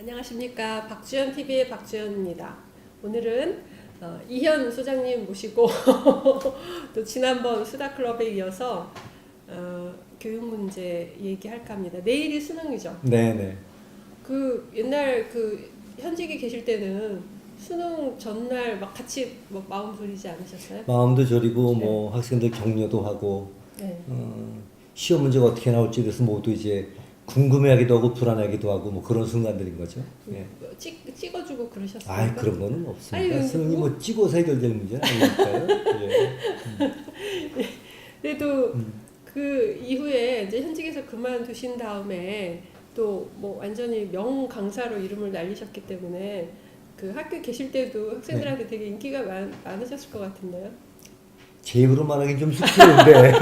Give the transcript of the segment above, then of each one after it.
안녕하십니까. 박주연 TV의 박주연입니다. 오늘은 이현 소장님 모시고 또 지난번 수다클럽에 이어서 교육 문제 얘기할까 합니다. 내일이 수능이죠? 네네. 그 옛날 그 현직에 계실 때는 수능 전날 막 같이 뭐 마음 졸이지 않으셨어요? 마음도 졸이고 네. 뭐 학생들 격려도 하고 네. 시험 문제가 어떻게 나올지에 대해서 모두 이제 궁금해하기도 하고 불안하기도 하고 뭐 그런 순간들인 거죠. 예. 찍어주고 그러셨어요? 아 그런 거는 없습니다. 아유, 수능이 뭐 찍어서 해결될 문제는 아니니까요. 예. 그래도 그 이후에 이제 현직에서 그만두신 다음에 또 뭐 완전히 명 강사로 이름을 날리셨기 때문에 그 학교에 계실 때도 학생들한테 되게 인기가 많으셨을 것 같은데요. 제 입으로 말하기 좀 쑥스러운데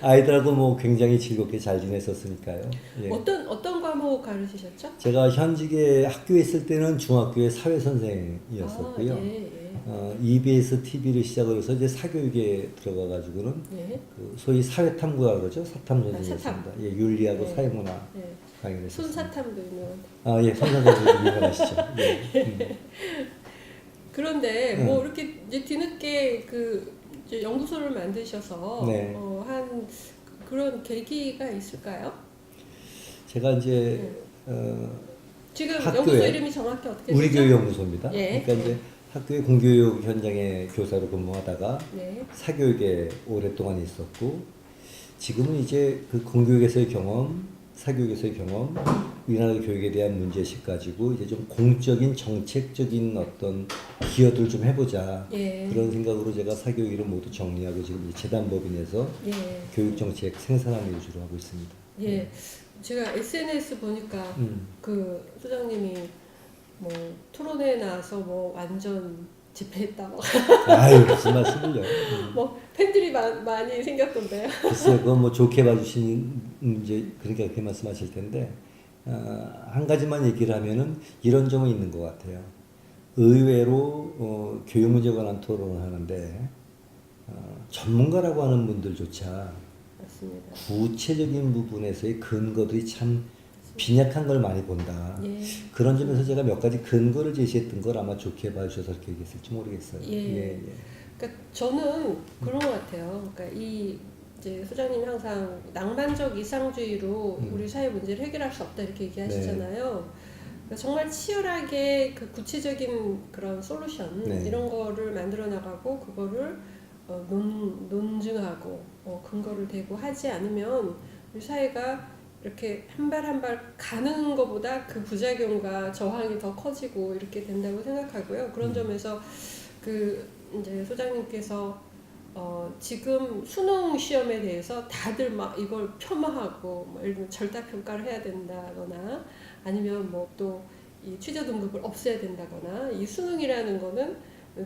아이들하고 뭐 굉장히 즐겁게 잘 지냈었으니까요. 예. 어떤 과목 가르치셨죠? 제가 현직에 학교에 있을 때는 중학교의 사회 선생이었었고요. 아, 예, 예. EBS TV를 시작을 해서 이제 사교육에 들어가 가지고는 예. 그 소위 사회탐구라 그러죠. 사탐 선생이었습니다. 사탐. 예, 윤리하고 네. 사회문화 예. 강의를 했었습니다. 손사탐도 유명한. 아, 예, 손사탐도 유명하시죠. 예. 그런데 뭐 이렇게 이제 뒤늦게 그 이제 연구소를 만드셔서 네. 한 그런 계기가 있을까요? 제가 이제 네. 지금 학교에 연구소 이름이 정확히 어떻게 우리 되죠? 교육 연구소입니다. 예. 그러니까 이제 학교의 공교육 현장의 교사로 근무하다가 네. 사교육에 오랫동안 있었고 지금은 이제 그 공교육에서의 경험, 사교육에서의 경험, 우리나라 교육에 대한 문제식 가지고 이제 좀 공적인 정책적인 어떤 기여들을 좀 해보자 예. 그런 생각으로 제가 사교육을 모두 정리하고 지금 이제 재단법인에서 예. 교육 정책 생산하는 일 주로 하고 있습니다. 예. 제가 SNS 보니까 그 소장님이 뭐 토론회 나와서 뭐 완전 집회했다고 아유 무슨 말씀을요? 뭐 팬들이 많이 생겼던데요. 글쎄요, 그건 뭐 좋게 봐주신 이제 그러니까 그렇게 말씀하실 텐데 한 가지만 얘기를 하면은 이런 점은 있는 것 같아요. 의외로 교육 문제에 관한 토론을 하는데 전문가라고 하는 분들조차 맞습니다. 구체적인 부분에서의 근거들이 참 빈약한 걸 많이 본다. 예. 그런 점에서 제가 몇 가지 근거를 제시했던 걸 아마 좋게 봐주셔서 그렇게 얘기했을지 모르겠어요. 예. 그러니까 저는 그런 것 같아요. 그러니까 이 이제 소장님이 항상 낭만적 이상주의로 우리 사회 문제를 해결할 수 없다 이렇게 얘기하시잖아요. 그러니까 정말 치열하게 그 구체적인 그런 솔루션 네. 이런 거를 만들어 나가고 그거를 논증하고 근거를 대고 하지 않으면 우리 사회가 이렇게 한 발 한 발 가는 것보다 그 부작용과 저항이 더 커지고 이렇게 된다고 생각하고요. 그런 점에서 그 이제 소장님께서 지금 수능 시험에 대해서 다들 막 이걸 폄하하고 뭐 예를 들면 절대 평가를 해야 된다거나 아니면 뭐 또 이 취저 등급을 없애야 된다거나 이 수능이라는 거는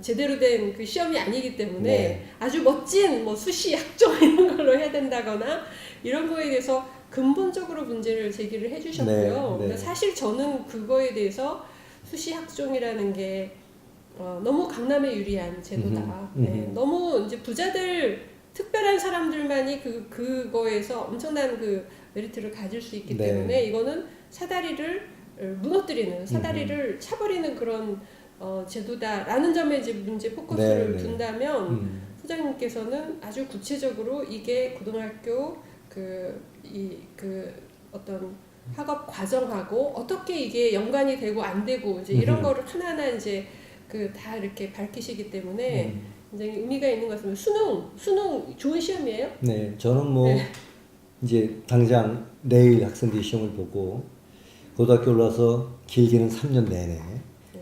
제대로 된 그 시험이 아니기 때문에 네. 아주 멋진 뭐 수시 학종 이런 걸로 해야 된다거나 이런 거에 대해서 근본적으로 문제를 제기를 해주셨고요. 네, 네. 그러니까 사실 저는 그거에 대해서 수시 학종이라는 게 너무 강남에 유리한 제도다. 네, 너무 이제 부자들 특별한 사람들만이 그거에서 엄청난 그 메리트를 가질 수 있기 네. 때문에 이거는 사다리를 무너뜨리는 사다리를 차버리는 그런 제도다라는 점에 이제 문제 포커스를 네, 네. 둔다면 소장님께서는 아주 구체적으로 이게 고등학교 어떤 학업 과정하고 어떻게 이게 연관이 되고 안 되고 이제 이런 거를 하나하나 이제 다 이렇게 밝히시기 때문에 굉장히 의미가 있는 것 같습니다. 수능 좋은 시험이에요? 네, 저는 뭐 네. 이제 당장 내일 학생들이 시험을 보고 고등학교 올라서 길게는 3년 내내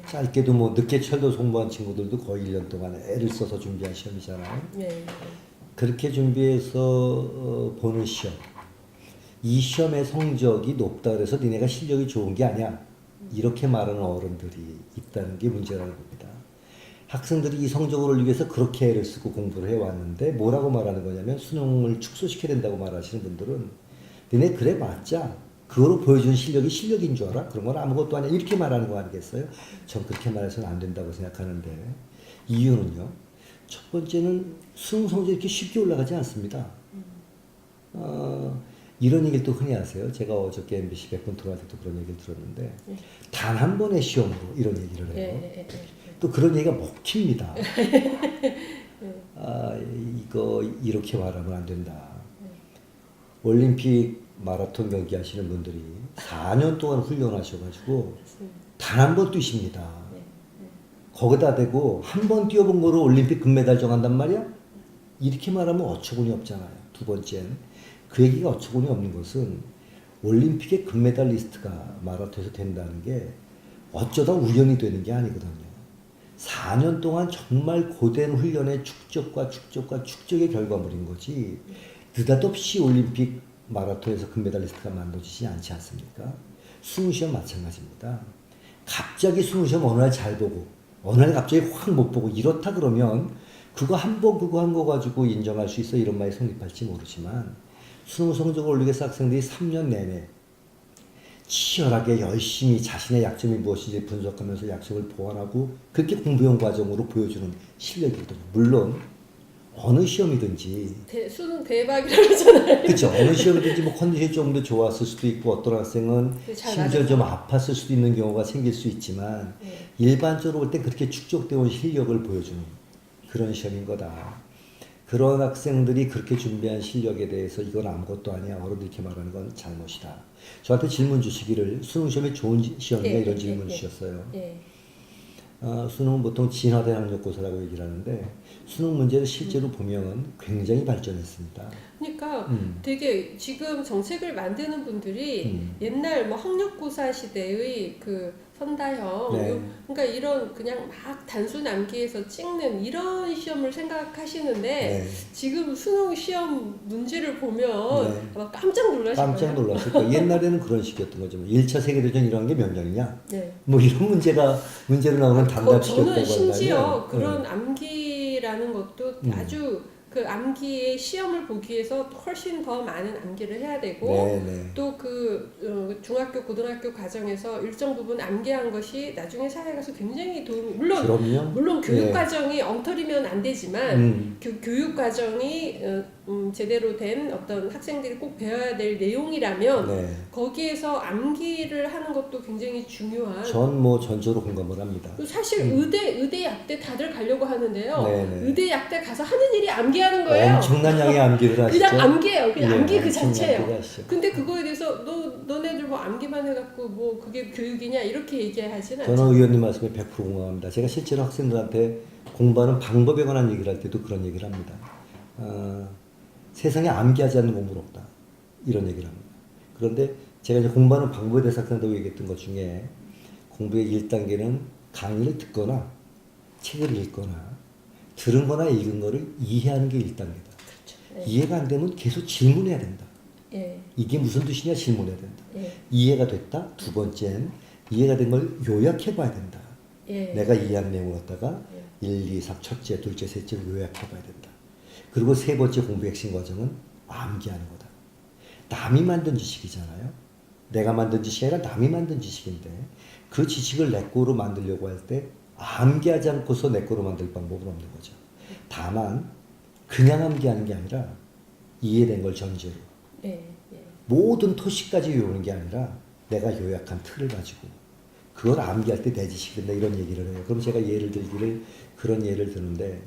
짧게도 뭐 늦게 철도 공부한 친구들도 거의 1년 동안 애를 써서 준비한 시험이잖아요. 네. 그렇게 준비해서 보는 시험. 이 시험의 성적이 높다 그래서 니네가 실력이 좋은 게 아니야. 이렇게 말하는 어른들이 있다는 게 문제라는 겁니다. 학생들이 이 성적을 올리기 위해서 그렇게 애를 쓰고 공부를 해왔는데 뭐라고 말하는 거냐면 수능을 축소시켜야 된다고 말하시는 분들은 니네 그래 맞자. 그거로 보여주는 실력이 실력인 줄 알아? 그런 건 아무것도 아니야. 이렇게 말하는 거 아니겠어요? 전 그렇게 말해서는 안 된다고 생각하는데 이유는요. 첫 번째는 수능 성적이 이렇게 쉽게 올라가지 않습니다. 이런 얘기를 또 흔히 하세요. 제가 어저께 MBC 100분 들어갈 때도 그런 얘기를 들었는데 단 한 번의 시험으로 이런 얘기를 해요. 또 그런 얘기가 먹힙니다. 아, 이거 이렇게 말하면 안 된다. 올림픽 마라톤 경기 하시는 분들이 4년 동안 훈련하셔가지고 단 한 번 뛰십니다. 거기다 대고 한 번 뛰어본 거로 올림픽 금메달 정한단 말이야? 이렇게 말하면 어처구니 없잖아요. 두 번째는 그 얘기가 어처구니 없는 것은 올림픽의 금메달 리스트가 마라톤에서 된다는 게 어쩌다 우연히 되는 게 아니거든요. 4년 동안 정말 고된 훈련의 축적의 결과물인 거지 느닷없이 올림픽 마라톤에서 금메달 리스트가 만들어지지 않지 않습니까? 수능시험 마찬가지입니다. 갑자기 수능시험 어느 날 잘 보고 어느 날 갑자기 확 못 보고 이렇다 그러면 그거 한 번 그거 한 거 가지고 인정할 수 있어 이런 말이 성립할지 모르지만 수능 성적을 올리게 해서 학생들이 3년 내내 치열하게 열심히 자신의 약점이 무엇인지 분석하면서 약점을 보완하고 그렇게 공부용 과정으로 보여주는 실력이거든요. 물론 어느 시험이든지 수능 대박이라고 하잖아요. 그렇죠. 어느 시험이든지 뭐 컨디션이 좀 더 좋았을 수도 있고 어떤 학생은 심지어 좀 아팠을 수도 있는 경우가 생길 수 있지만 일반적으로 볼 때 그렇게 축적되어 온 실력을 보여주는 그런 시험인 거다. 그런 학생들이 그렇게 준비한 실력에 대해서 이건 아무것도 아니야. 어른들이 이렇게 말하는 건 잘못이다. 저한테 질문 주시기를 수능 시험이 좋은 시험이냐 이런 질문 주셨어요. 수능은 보통 진화된 학력고사라고 얘기를 하는데 수능 문제를 실제로 보면 굉장히 발전했습니다. 그러니까 되게 지금 정책을 만드는 분들이 옛날 뭐 학력고사 시대의 그 선다형, 네. 그러니까 이런 그냥 막 단순 암기해서 찍는 이런 시험을 생각하시는데 네. 지금 수능 시험 문제를 보면 네. 아마 깜짝 놀라실 거예요. 깜짝 놀랐을 거예요. 옛날에는 그런 식이었던 거죠. 1차 세계대전 이런 게 몇 년이냐? 네. 뭐 이런 문제로 나오는 단답식이었다고 저는 심지어 한다면, 그런 암기라는 것도 아주 그 암기의 시험을 보기 위해서 훨씬 더 많은 암기를 해야 되고 네. 또 그 중학교 고등학교 과정에서 일정 부분 암기한 것이 나중에 사회에 가서 굉장히 도움이 물론 교육 네. 과정이 엉터리면 안 되지만 교육 과정이 제대로 된 어떤 학생들이 꼭 배워야 될 내용이라면 네. 거기에서 암기를 하는 것도 굉장히 중요한. 전 뭐 전적으로 공감을 합니다. 사실 의대 약대 다들 가려고 하는데요. 네네. 의대 약대 가서 하는 일이 암기하는 거예요. 엄청난 양의 암기를 하시죠. 그냥 암기예요. 그냥 예, 암기 그 엄청난 자체예요. 암기를 하시죠. 근데 그거에 대해서 너네들 뭐 암기만 해갖고 뭐 그게 교육이냐 이렇게 얘기하지는 저는 않죠. 의원님 말씀에 100% 공감합니다. 제가 실제로 학생들한테 공부하는 방법에 관한 얘기를 할 때도 그런 얘기를 합니다. 세상에 암기하지 않는 공부는 없다. 이런 얘기를 합니다. 그런데 제가 이제 공부하는 방법에 대해서 학생들하고 얘기했던 것 중에 공부의 1단계는 강의를 듣거나 책을 읽거나 들은 거나 읽은 거를 이해하는 게 1단계다. 그렇죠. 네. 이해가 안 되면 계속 질문해야 된다. 예. 이게 무슨 뜻이냐 질문해야 된다. 예. 이해가 됐다. 두 번째는 이해가 된 걸 요약해 봐야 된다. 예. 내가 이해한 내용을 갖다가 1, 2, 3, 첫째, 둘째, 셋째를 요약해 봐야 된다. 그리고 세 번째 공부 핵심 과정은 암기하는 거다. 남이 만든 지식이잖아요. 내가 만든 지식이 아니라 남이 만든 지식인데 그 지식을 내 거로 만들려고 할 때 암기하지 않고서 내 거로 만들 방법은 없는 거죠. 다만 그냥 암기하는 게 아니라 이해된 걸 전제로 예. 모든 토식까지 외우는 게 아니라 내가 요약한 틀을 가지고 그걸 암기할 때 내 지식이 된다 이런 얘기를 해요. 그럼 제가 예를 들기를 그런 예를 드는데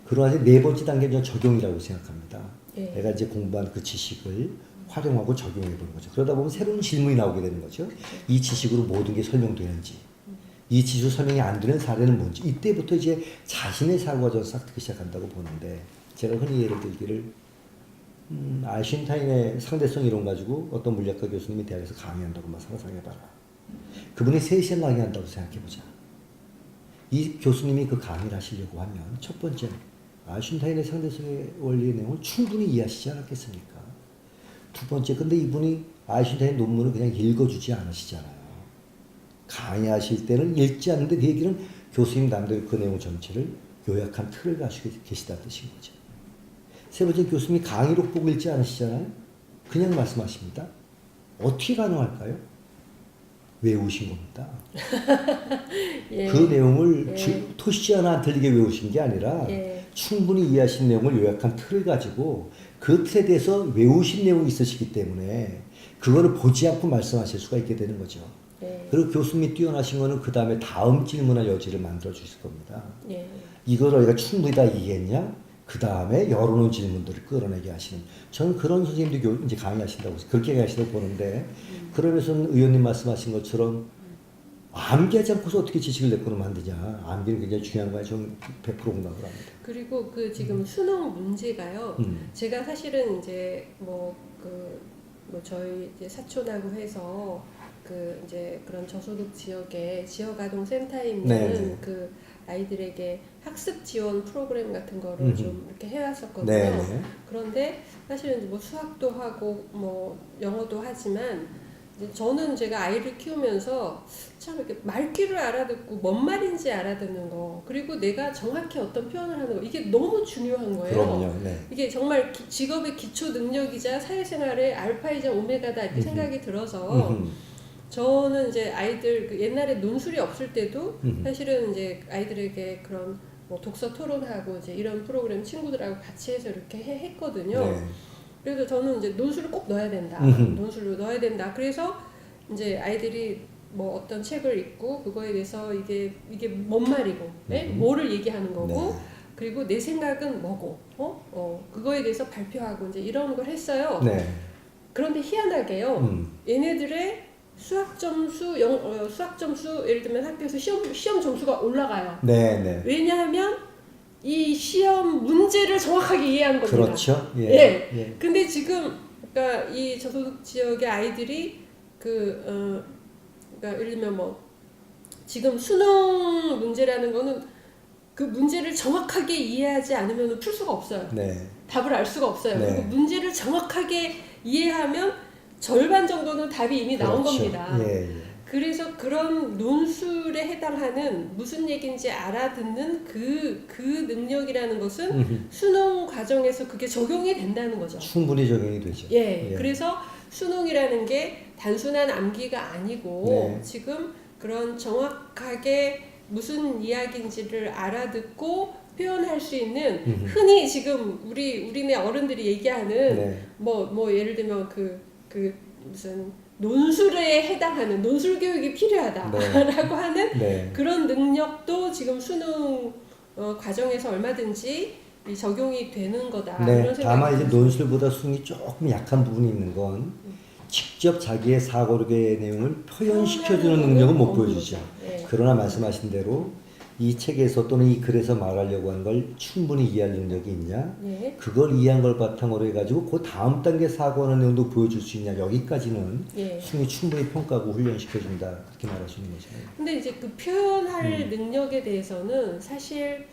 그러한 네 번째 단계는 적용이라고 생각합니다. 예. 내가 이제 공부한 그 지식을 활용하고 적용해 보는 거죠. 그러다 보면 새로운 질문이 나오게 되는 거죠. 이 지식으로 모든 게 설명되는지, 이 지식으로 설명이 안 되는 사례는 뭔지, 이때부터 이제 자신의 사고과정을 싹 듣기 시작한다고 보는데, 제가 흔히 예를 들기를, 아인슈타인의 상대성 이론 가지고 어떤 물리학과 교수님이 대학에서 강의한다고 막 상상해봐라. 그분이 3시간 강의한다고 생각해보자. 이 교수님이 그 강의를 하시려고 하면, 첫 번째는 아인슈타인의 상대성의 원리의 내용을 충분히 이해하시지 않았겠습니까? 두 번째, 근데 이분이 아인슈타인 논문을 그냥 읽어주지 않으시잖아요. 강의하실 때는 읽지 않는데 그 얘기는 교수님 남들 그 내용 전체를 요약한 틀을 가지고 계시다는 뜻인 거죠. 세 번째, 교수님이 강의록 보고 읽지 않으시잖아요. 그냥 말씀하십니다. 어떻게 가능할까요? 외우신 겁니다. 예. 그 내용을 예. 토시 하나 안 틀리게 외우신 게 아니라 예. 충분히 이해하신 내용을 요약한 틀을 가지고 그 틀에 대해서 외우신 내용이 있으시기 때문에 그거를 보지 않고 말씀하실 수가 있게 되는 거죠. 네. 그리고 교수님이 뛰어나신 거는 그 다음에 다음 질문할 여지를 만들어 주실 겁니다. 예. 이걸 우리가 충분히 다 이해했냐? 그 다음에 열어놓은 질문들을 끌어내게 하시는. 저는 그런 선생님들이 이제 강의하신다고, 그렇게 하시다고 보는데, 그러면서 의원님 말씀하신 것처럼 암기하지 않고서 어떻게 지식을 내거나 만드냐. 암기는 굉장히 중요한 거야. 저는 100% 공감을 합니다. 그리고 그 지금 수능 문제가요. 제가 사실은 이제 뭐 저희 이제 사촌하고 해서 그 이제 그런 저소득 지역에 지역아동 센터에 있는 네. 그 아이들에게 학습 지원 프로그램 같은 거를 좀 이렇게 해왔었거든요. 네. 그런데 사실은 이제 뭐 수학도 하고 뭐 영어도 하지만 이제 저는 제가 아이를 키우면서 참 이렇게 말귀를 알아듣고 뭔 말인지 알아듣는 거, 그리고 내가 정확히 어떤 표현을 하는 거, 이게 너무 중요한 거예요. 그럼요. 네. 이게 정말 직업의 기초 능력이자 사회생활의 알파이자 오메가다 이렇게 생각이 들어서 저는 이제 아이들 그 옛날에 논술이 없을 때도 사실은 이제 아이들에게 그런 뭐 독서 토론하고 이제 이런 프로그램 친구들하고 같이 해서 이렇게 했거든요. 네. 그래서 저는 이제 논술을 꼭 넣어야 된다. 논술로 넣어야 된다. 그래서 이제 아이들이 뭐 어떤 책을 읽고 그거에 대해서 이게 뭔 말이고, 네? 뭐를 얘기하는 거고, 네. 그리고 내 생각은 뭐고, 그거에 대해서 발표하고 이제 이런 걸 했어요. 네. 그런데 희한하게요, 얘네들의 수학 점수, 수학 점수, 예를 들면 학교에서 시험 점수가 올라가요. 네. 네. 왜냐하면 이 시험 문제를 정확하게 이해한 겁니다. 그렇죠. 예. 예. 예. 근데 지금 그러니까 이 저소득 지역의 아이들이 그러니까 예를 들면 뭐 지금 수능 문제라는 거는 그 문제를 정확하게 이해하지 않으면 풀 수가 없어요. 네. 답을 알 수가 없어요. 네. 그리고 문제를 정확하게 이해하면 절반 정도는 답이 이미 나온 그렇죠. 겁니다. 예, 예. 그래서 그런 논술에 해당하는 무슨 얘기인지 알아듣는 그 능력이라는 것은 수능 과정에서 그게 적용이 된다는 거죠. 충분히 적용이 되죠. 예. 그래서 수능이라는 게 단순한 암기가 아니고 네. 지금 그런 정확하게 무슨 이야기인지를 알아듣고 표현할 수 있는 흔히 지금 우리네 어른들이 얘기하는 네. 뭐 예를 들면 그 무슨 논술에 해당하는 논술 교육이 필요하다라고 네. 하는 네. 그런 능력도 지금 수능 과정에서 얼마든지 이 적용이 되는 거다. 네. 이런 생각이 다만 이제 들었어요. 논술보다 수능이 조금 약한 부분이 있는 건 직접 자기의 사고력의 내용을 표현시켜주는 능력은 못 보여주죠. 네. 그러나 말씀하신 대로 이 책에서 또는 이 글에서 말하려고 하는 걸 충분히 이해할 능력이 있냐? 네. 그걸 이해한 걸 바탕으로 해가지고 그 다음 단계 사고하는 내용도 보여줄 수 있냐? 여기까지는 예. 수능이 충분히 평가하고 훈련시켜준다. 그렇게 말할 수 있는 거죠. 근데 이제 그 표현할 능력에 대해서는 사실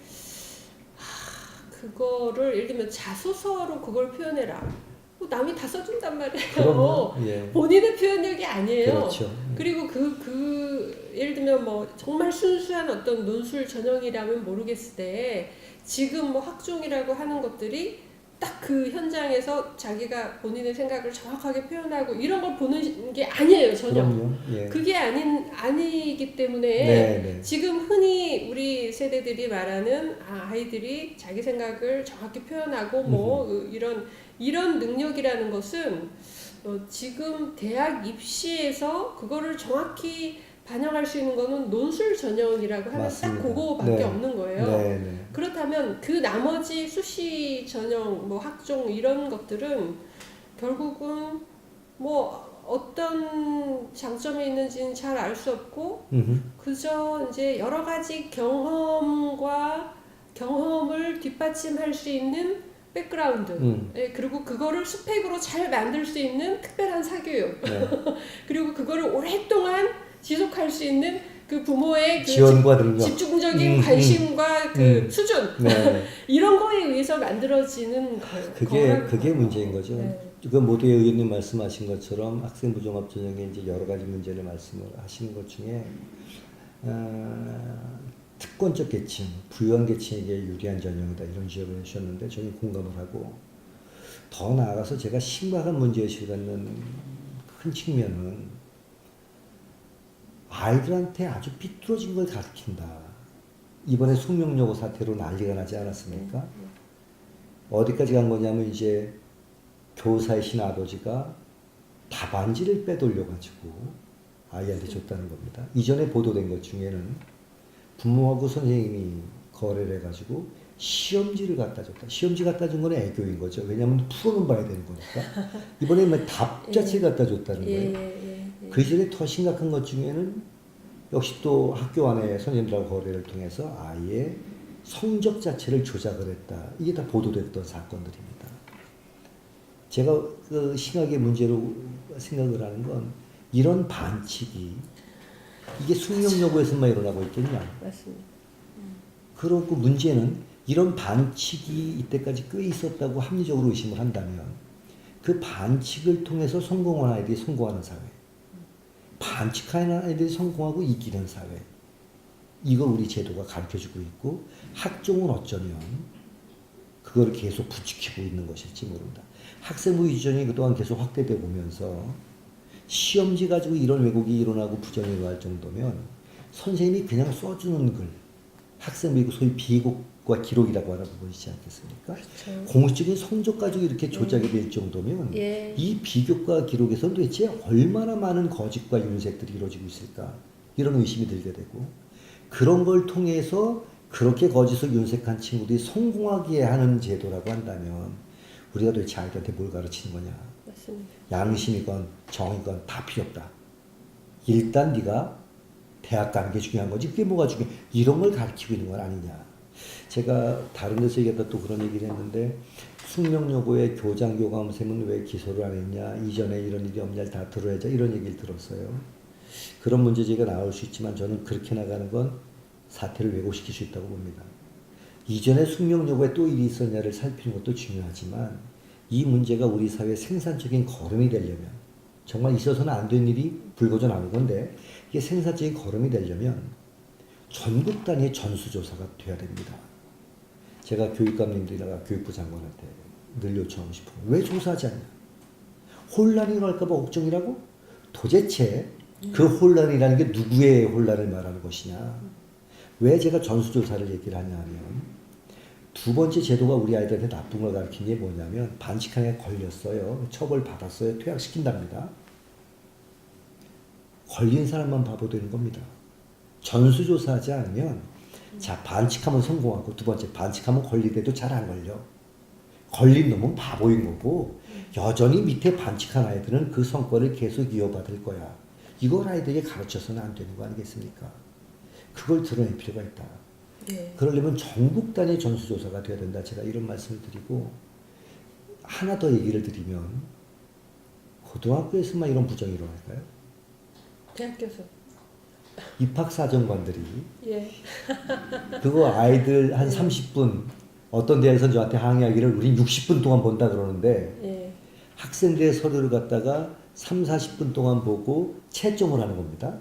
그거를 예를 들면 자소서로 그걸 표현해라. 뭐 남이 다 써준단 말이에요. 그럼요. 예. 본인의 표현력이 아니에요. 그렇죠. 그리고 예를 들면 뭐 정말 순수한 어떤 논술 전형이라면 모르겠을 때 지금 뭐 학종이라고 하는 것들이 딱 그 현장에서 자기가 본인의 생각을 정확하게 표현하고 이런 걸 보는 게 아니에요, 전혀. 그럼요. 예. 그게 아니기 때문에 네. 지금 흔히 우리 세대들이 말하는 아이들이 자기 생각을 정확히 표현하고 뭐 이런 능력이라는 것은 지금 대학 입시에서 그거를 정확히 반영할 수 있는 거는 논술 전형이라고 하는 맞습니다. 딱 그거밖에 네. 없는 거예요. 네. 그렇다면 그 나머지 수시 전형, 뭐 학종 이런 것들은 결국은 뭐 어떤 장점이 있는지는 잘 알 수 없고 그저 이제 여러 가지 경험을 뒷받침할 수 있는 백그라운드, 예, 그리고 그거를 스펙으로 잘 만들 수 있는 특별한 사교육, 네. 그리고 그거를 오랫동안 지속할 수 있는 그 부모의 그 지원과 능력. 집중적인 관심과 그 수준, 네. 이런 거에 의해서 만들어지는 그게 문제인 거죠. 네. 그 모두의 의원님 말씀하신 것처럼 학생부 종합 전형에 이제 여러 가지 문제를 말씀을 하시는 것 중에 특권적 계층, 부유한 계층에게 유리한 전형이다 이런 지적을 해주셨는데 저는 공감을 하고 더 나아가서 제가 심각한 문제의식을 갖는 큰 측면은 아이들한테 아주 삐뚤어진 걸 가르친다. 이번에 숙명여고 사태로 난리가 나지 않았습니까? 어디까지 간 거냐면 이제 교사이신 아버지가 답안지를 빼돌려가지고 아이한테 줬다는 겁니다. 이전에 보도된 것 중에는 부모하고 선생님이 거래를 해가지고 시험지를 갖다 줬다. 시험지 갖다 준 건 애교인 거죠. 왜냐하면 풀어는 봐야 되는 거니까. 이번에 뭐 답 자체를 갖다 줬다는 거예요. 그 이전에 더 심각한 것 중에는 역시 또 학교 안에 선생님들하고 거래를 통해서 아이의 성적 자체를 조작을 했다. 이게 다 보도됐던 사건들입니다. 제가 그 심하게 문제로 생각을 하는 건 이런 반칙이 이게 숙명여고에서만 일어나고 있겠냐. 맞습니다. 그렇고 문제는 이런 반칙이 이때까지 꽤 있었다고 합리적으로 의심을 한다면 그 반칙을 통해서 성공한 아이들이 성공하는 사회, 반칙하는 아이들이 성공하고 이기는 사회, 이걸 우리 제도가 가르쳐주고 있고 학종은 어쩌면 그걸 계속 부추기고 있는 것일지 모른다. 학생부 위주전이 그동안 계속 확대되고 오면서 시험지 가지고 이런 왜곡이 일어나고 부정이 일어날 정도면 선생님이 그냥 써주는 글, 학생부 소위 비곡과 기록이라고 하는 부분이지 않겠습니까? 그렇죠. 공식적인 성적 가지고 이렇게 조작이 될 정도면 예. 이 비교과 기록에서 도대체 얼마나 많은 거짓과 윤색들이 이루어지고 있을까? 이런 의심이 들게 되고 그런 걸 통해서 그렇게 거짓을 윤색한 친구들이 성공하게 하는 제도라고 한다면 우리가 도대체 아이들한테 뭘 가르치는 거냐? 맞습니다. 양심이건 정이건 다 필요 없다. 일단 네가 대학 가는 게 중요한 거지. 그게 뭐가 중요해? 이런 걸 가르치고 있는 건 아니냐. 제가 다른 데서 얘기하다 또 그런 얘기를 했는데 숙명여고의 교장 교감쌤은 왜 기소를 안 했냐. 이전에 이런 일이 없냐. 다 들어야자. 이런 얘기를 들었어요. 그런 문제제기가 나올 수 있지만 저는 그렇게 나가는 건 사태를 왜곡시킬 수 있다고 봅니다. 이전에 숙명여고에 또 일이 있었냐를 살피는 것도 중요하지만 이 문제가 우리 사회의 생산적인 걸음이 되려면 정말 있어서는 안 된 일이 불거져 나온 건데 이게 생산적인 걸음이 되려면 전국 단위의 전수조사가 돼야 됩니다. 제가 교육감님들이나 교육부 장관한테 늘 요청하고 싶은 건 왜 조사하지 않냐. 혼란이 일어날까 봐 걱정이라고? 도대체 그 혼란이라는 게 누구의 혼란을 말하는 것이냐. 왜 제가 전수조사를 얘기를 하냐 하면 두 번째 제도가 우리 아이들한테 나쁜 걸 가르친 게 뭐냐면 반칙하게 걸렸어요. 처벌받았어요. 퇴학시킨답니다. 걸린 사람만 바보 되는 겁니다. 전수조사하지 않으면 자 반칙하면 성공하고 두 번째 반칙하면 걸리대도 잘 안 걸려. 걸린 놈은 바보인 거고 여전히 밑에 반칙한 아이들은 그 성과를 계속 이어받을 거야. 이걸 아이들에게 가르쳐서는 안 되는 거 아니겠습니까? 그걸 드러낼 필요가 있다. 네. 그러려면 전국 단위 전수조사가 돼야 된다. 제가 이런 말씀을 드리고 하나 더 얘기를 드리면 고등학교에서만 이런 부정이 일어날까요? 대학교에서. 입학사정관들이 예. 그거 아이들 한 30분 어떤 대학에서 저한테 항의하기를 우린 60분 동안 본다 그러는데 예. 학생들의 서류를 갖다가 3, 40분 동안 보고 채점을 하는 겁니다.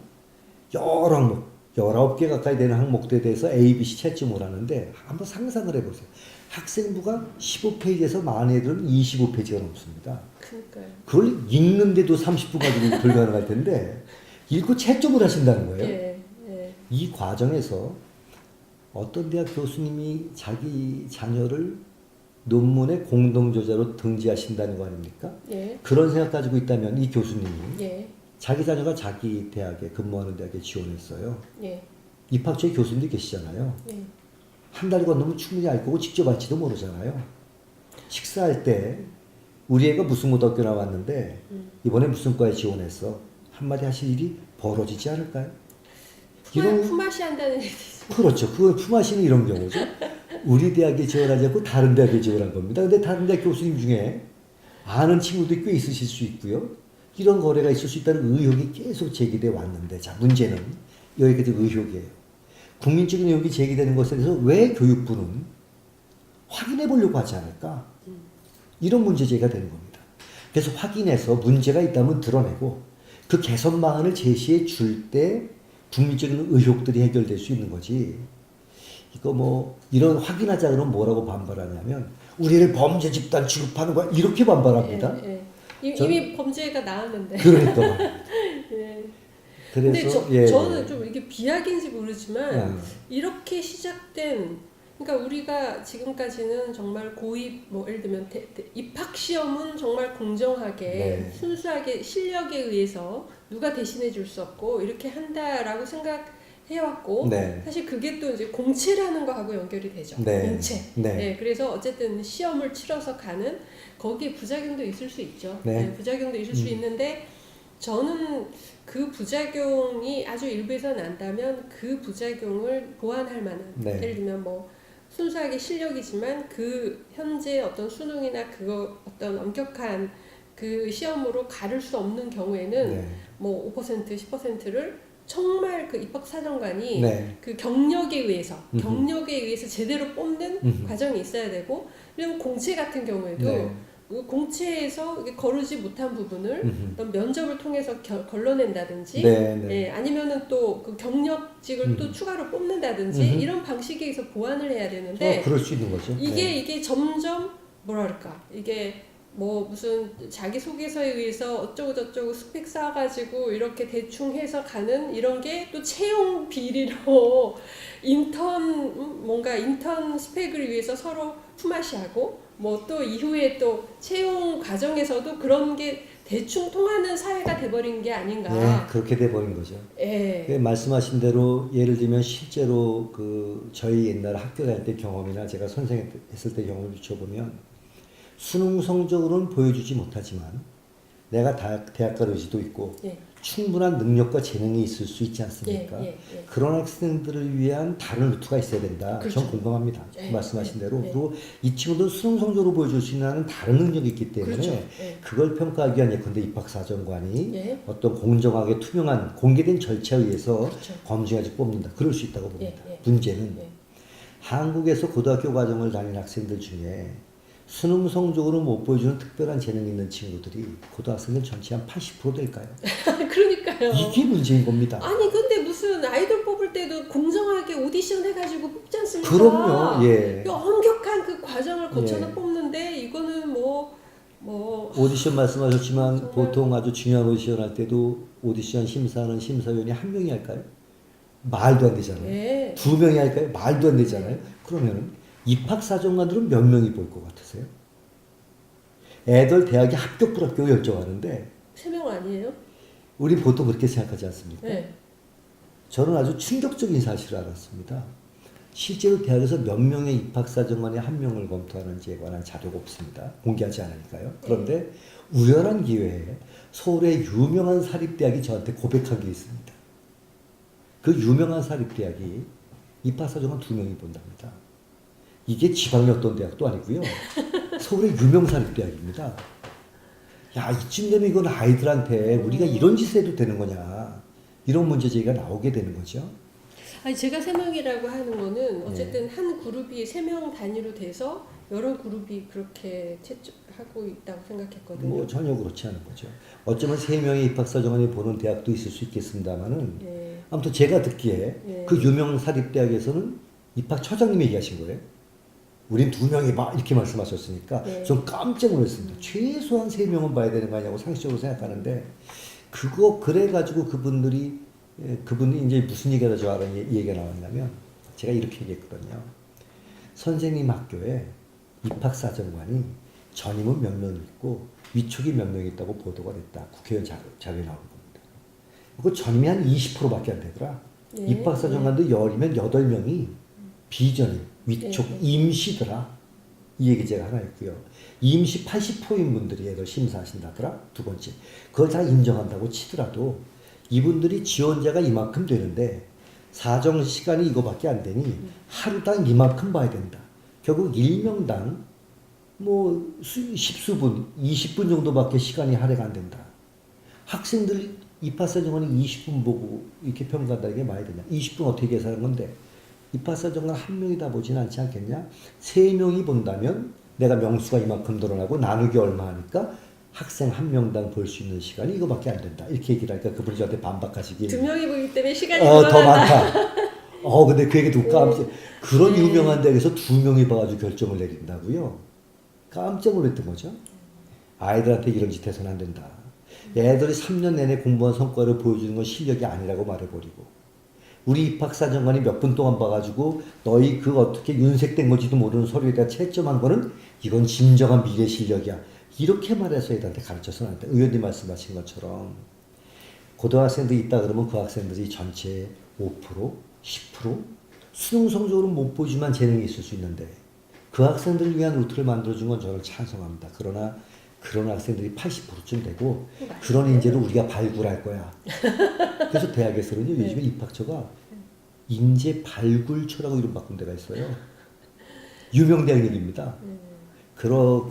여러 항목, 19개 가까이 되는 항목들에 대해서 A, B, C 채점을 하는데 한번 상상을 해보세요. 학생부가 15페이지에서 많은 애들은 25페이지가 넘습니다. 그러니까요. 그걸 읽는데도 30분 가지고 불가능할 텐데 읽고 채점을 하신다는 거예요. 예. 예. 이 과정에서 어떤 대학 교수님이 자기 자녀를 논문의 공동저자로 등재하신다는 거 아닙니까? 예. 그런 생각 가지고 있다면 이 교수님이 예. 자기 자녀가 자기 대학에 근무하는 대학에 지원했어요. 예. 입학처에 교수님들이 계시잖아요. 예. 한 달 건너면 충분히 알 거고 직접 할지도 모르잖아요. 식사할 때 우리 애가 무슨 고등학교 나왔는데 이번에 무슨 과에 지원했어. 한마디 하실 일이 벌어지지 않을까요? 품앗이 한다는 얘기. 그렇죠. 그걸 품앗이는 이런 경우죠. 우리 대학에 지원하지 않고 다른 대학에 지원한 겁니다. 근데 다른 대학 교수님 중에 아는 친구들이 꽤 있으실 수 있고요. 이런 거래가 있을 수 있다는 의혹이 계속 제기돼 왔는데 자 문제는 여기까지 의혹이에요. 국민적인 의혹이 제기되는 것에 대해서 왜 교육부는 확인해 보려고 하지 않을까? 이런 문제 제기가 되는 겁니다. 그래서 확인해서 문제가 있다면 드러내고 그 개선 방안을 제시해 줄 때 국민적인 의혹들이 해결될 수 있는 거지. 이거 뭐 이런 확인하자 그러면 뭐라고 반발하냐면 우리를 범죄 집단 취급하는 거야 이렇게 반발합니다. 예. 예. 이미 범죄가 나왔는데. 그러니까 말이에요. 예. 그래서 근데 저는 좀 이게 비약인지 모르지만 이렇게 시작된 그러니까 우리가 지금까지는 정말 고입 뭐 예를 들면 입학 시험은 정말 공정하게 네. 순수하게 실력에 의해서 누가 대신해 줄 수 없고 이렇게 한다라고 생각해왔고 네. 사실 그게 또 이제 공채라는 거하고 연결이 되죠. 네. 공채. 네. 네, 그래서 어쨌든 시험을 치러서 가는 거기에 부작용도 있을 수 있죠. 네. 네, 부작용도 있을 수 있는데 저는 그 부작용이 아주 일부에서 난다면 그 부작용을 보완할 만한 네. 예를 들면 뭐 순수하게 실력이지만 그 현재 어떤 수능이나 그거 어떤 엄격한 그 시험으로 가를 수 없는 경우에는 네. 뭐 5% 10%를 정말 그 입학사정관이 네. 그 경력에 의해서 음흠. 경력에 의해서 제대로 뽑는 음흠. 과정이 있어야 되고 그리고 공채 같은 경우에도 네. 그 공채에서 이게 거르지 못한 부분을 음흠. 어떤 면접을 통해서 걸러낸다든지 네. 네. 예, 아니면은 또 그 경력직을 또 추가로 뽑는다든지 음흠. 이런 방식에 의해서 보완을 해야 되는데 그럴 수 있는 거죠. 이게 점점 뭐랄까 이게 뭐 무슨 자기소개서에 의해서 어쩌고 저쩌고 스펙 쌓아가지고 이렇게 대충 해서 가는 이런 게 또 채용 비리로 인턴 스펙을 위해서 서로 품앗이하고 뭐 또 이후에 또 채용 과정에서도 그런 게 대충 통하는 사회가 돼버린 게 아닌가. 네, 그렇게 돼버린 거죠. 예. 그 말씀하신 대로 예를 들면 실제로 그 저희 옛날 학교 다닐 때 경험이나 제가 선생했을 때 경험을 비춰보면 수능 성적으로는 보여주지 못하지만 내가 대학 갈 의지도 있고 예. 충분한 능력과 재능이 있을 수 있지 않습니까? 예. 그런 학생들을 위한 다른 루트가 있어야 된다. 그렇죠. 전 공감합니다. 예. 말씀하신 대로. 예. 그리고 이 친구들은 수능 성적으로 보여줄 수 있는 다른 능력이 있기 때문에 그렇죠. 예. 그걸 평가하기 위한 예컨대 입학사정관이 예. 어떤 공정하게 투명한 공개된 절차에 의해서 그렇죠. 검증해서 뽑는다. 그럴 수 있다고 봅니다. 예. 문제는 예. 한국에서 고등학교 과정을 다니는 학생들 중에 수능 성적으로 못 보여주는 특별한 재능 있는 친구들이 고등학생들 전체 한 80% 될까요? 그러니까요. 이게 문제인 겁니다. 아니 근데 무슨 아이돌 뽑을 때도 공정하게 오디션 해가지고 뽑지 않습니까? 그럼요. 예. 엄격한 그 과정을 거쳐서 예. 뽑는데 이거는 뭐 오디션 말씀하셨지만 정말. 보통 아주 중요한 오디션 할 때도 오디션 심사하는 심사위원이 한 명이 할까요? 말도 안 되잖아요. 예. 두 명이 할까요? 말도 안 되잖아요. 그러면은 입학사정관들은 몇 명이 볼 것 같으세요? 애들 대학에 합격 불합격 결정하는데 3명 아니에요? 우리 보통 그렇게 생각하지 않습니까? 네. 저는 아주 충격적인 사실을 알았습니다. 실제로 대학에서 몇 명의 입학사정관이 한 명을 검토하는지에 관한 자료가 없습니다. 공개하지 않으니까요. 그런데 우연한 기회에 서울의 유명한 사립대학이 저한테 고백한 게 있습니다. 그 유명한 사립대학이 입학사정관 2명이 본답니다. 이게 지방의 어떤 대학도 아니고요. 서울의 유명 사립대학입니다. 야, 이쯤 되면 이건 아이들한테 우리가 이런 짓을 해도 되는 거냐. 이런 문제 제기가 나오게 되는 거죠. 아니 제가 3명이라고 하는 거는 어쨌든 한 그룹이 3명 단위로 돼서 여러 그룹이 그렇게 하고 있다고 생각했거든요. 뭐 전혀 그렇지 않은 거죠. 어쩌면 3명의 입학사정관이 보는 대학도 있을 수 있겠습니다만은 네. 아무튼 제가 듣기에 네. 그 유명 사립대학에서는 입학처장님이 얘기하신 거예요. 우린 2명이 막 이렇게 말씀하셨으니까 네. 좀 깜짝 놀랐습니다. 최소한 3명은 봐야 되는 거 아니냐고 상식적으로 생각하는데 그래가지고 그분이 이제 무슨 얘기가 좋아하는 얘기가 나왔냐면 제가 이렇게 얘기했거든요. 선생님 학교에 입학사정관이 전임은 몇 명 있고 위촉이 몇 명 있다고 보도가 됐다. 국회의원 자료에 나온 겁니다. 그 전임이 한 20%밖에 안 되더라. 네. 입학사정관도 10이면 8명이 비전임, 위촉, 네. 임시더라. 이 얘기 제가 하나 했고요. 임시 80%인 분들이 애들 심사하신다더라. 두 번째. 그걸 다 인정한다고 치더라도 이분들이 지원자가 이만큼 되는데 사정 시간이 이거밖에 안 되니 하루당 이만큼 봐야 된다. 결국 1명당 뭐 십수분, 20분 정도밖에 시간이 할애가 안 된다. 학생들 입학사정관이 20분 보고 이렇게 평가한다는 게 말이 되냐. 20분 어떻게 계산하는 건데 입학사정관 한 명이 다 보진 않지 않겠냐. 3명이 본다면 내가 명수가 이만큼 늘어나고 나누기 얼마 하니까 학생 한 명당 볼 수 있는 시간이 이거밖에 안 된다. 이렇게 얘기를 하니까 그분이 저한테 반박하시길. 2명이 보기 때문에 시간이 더 늘어난다. 많다. 근데 그 얘기 듣고 깜짝. 그런 유명한 대학에서 2명이 봐가지고 결정을 내린다고요? 깜짝 놀랐던 거죠. 아이들한테 이런 짓 해서는 안 된다. 애들이 3년 내내 공부한 성과를 보여주는 건 실력이 아니라고 말해버리고 우리 입학사정관이 몇 분 동안 봐가지고 너희 그 어떻게 윤색된 건지도 모르는 서류에다 채점한 거는 이건 진정한 미래 실력이야. 이렇게 말해서 애들한테 가르쳐서는 안 돼. 의원님 말씀하신 것처럼 고등학생들이 있다 그러면 그 학생들이 전체 5%, 10% 수능 성적으로 못 보지만 재능이 있을 수 있는데 그 학생들을 위한 루트를 만들어준 건 저는 찬성합니다. 그러나 그런 학생들이 80%쯤 되고 그런 인재를 우리가 발굴할 거야. 그래서 대학에서는요 네. 요즘에 입학처가 인재 발굴처라고 이름 바꾼 데가 있어요. 유명 대학 얘기입니다. 그런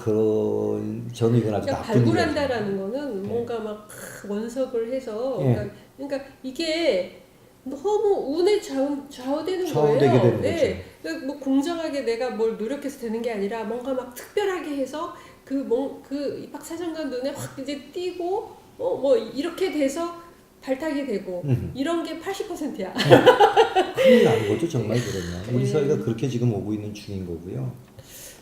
저는 이건 아주 그러니까 나쁜 발굴한다라는 거는 네. 뭔가 막 원석을 해서 네. 그러니까 이게 너무 운에 좌우되는 좌우되게 거예요. 되는 네. 그러니까 뭐 공정하게 내가 뭘 노력해서 되는 게 아니라 뭔가 막 특별하게 해서 그 입학 사정관 눈에 확 이제 띄고 뭐 이렇게 돼서 발탁이 되고 이런 게 80%야. 큰일 나는 거죠 정말 그러면. 우리 네. 사회가 그렇게 지금 오고 있는 중인 거고요.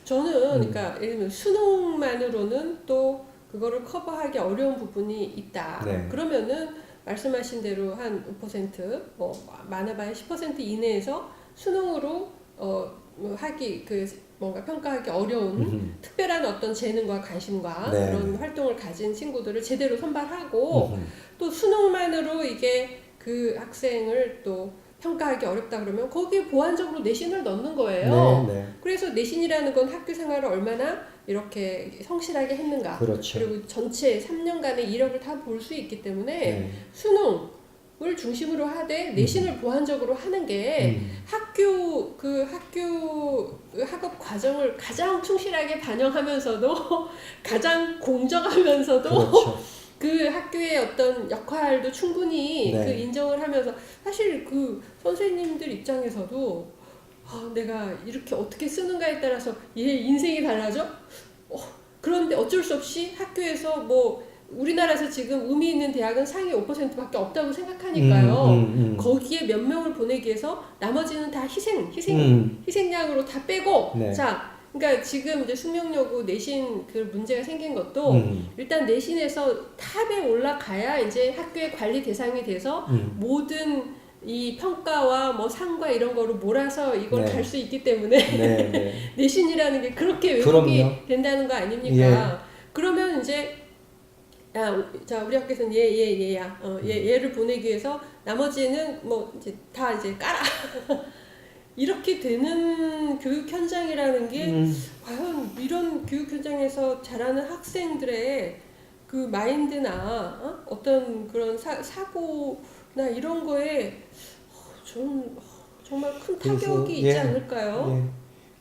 저는 그러니까 예를 들면 수능만으로는 또 그거를 커버하기 어려운 부분이 있다. 네. 그러면은 말씀하신 대로 한 5%뭐 많아봐야 10% 이내에서 수능으로 하기 뭔가 평가하기 어려운 특별한 어떤 재능과 관심과 네. 그런 활동을 가진 친구들을 제대로 선발하고 또 수능만으로 이게 그 학생을 또 평가하기 어렵다 그러면 거기에 보완적으로 내신을 넣는 거예요. 네, 네. 그래서 내신이라는 건 학교 생활을 얼마나 이렇게 성실하게 했는가. 그렇죠. 그리고 전체 3년간의 이력을 다 볼 수 있기 때문에 네. 수능을 중심으로 하되 내신을 보완적으로 하는 게 학교 학업 과정을 가장 충실하게 반영하면서도 가장 공정하면서도 그렇죠. 그 학교의 어떤 역할도 충분히 네. 그 인정을 하면서 사실 그 선생님들 입장에서도 내가 이렇게 어떻게 쓰는가에 따라서 얘 인생이 달라져? 그런데 어쩔 수 없이 학교에서 뭐 우리나라에서 지금 의미 있는 대학은 상위 5%밖에 없다고 생각하니까요. 거기에 몇 명을 보내기 위해서 나머지는 다 희생양으로 다 빼고 네. 자 그러니까 지금 이제 숙명여고 내신 그 문제가 생긴 것도 일단 내신에서 탑에 올라가야 이제 학교의 관리 대상이 돼서 모든 이 평가와 뭐 상과 이런 거를 몰아서 이걸 네. 갈 수 있기 때문에 네, 네. 내신이라는 게 그렇게 왜곡이 그럼요. 된다는 거 아닙니까? 그러면 이제 자 우리 학교에서는 얘야 얘를 보내기 위해서 나머지는 뭐 이제 다 이제 깔아 이렇게 되는 교육 현장이라는 게 과연 이런 교육 현장에서 자라는 학생들의 그 마인드나 어떤 그런 사고나 이런 거에 좀 정말 큰 타격이 있지 않을까요? 예.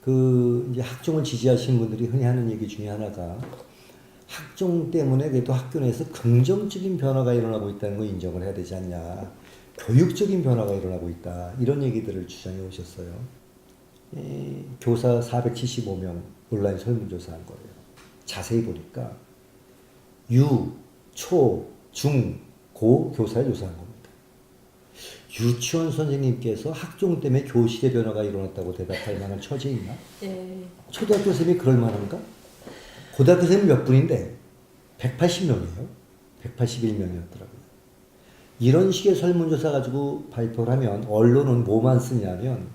그 이제 학종을 지지하시는 분들이 흔히 하는 얘기 중에 하나가 학종 때문에 그래도 학교 내에서 긍정적인 변화가 일어나고 있다는 걸 인정을 해야 되지 않냐. 교육적인 변화가 일어나고 있다. 이런 얘기들을 주장해 오셨어요. 교사 475명 온라인 설문조사한 거예요. 자세히 보니까 유, 초, 중, 고 교사에 조사한 겁니다. 유치원 선생님께서 학종 때문에 교실의 변화가 일어났다고 대답할 만한 처지에 있나? 네. 초등학교 선생님이 그럴 만한가? 고등학교 선생님 몇 분인데 180명이에요. 181명이었더라고요. 이런 식의 설문조사 가지고 발표를 하면 언론은 뭐만 쓰냐면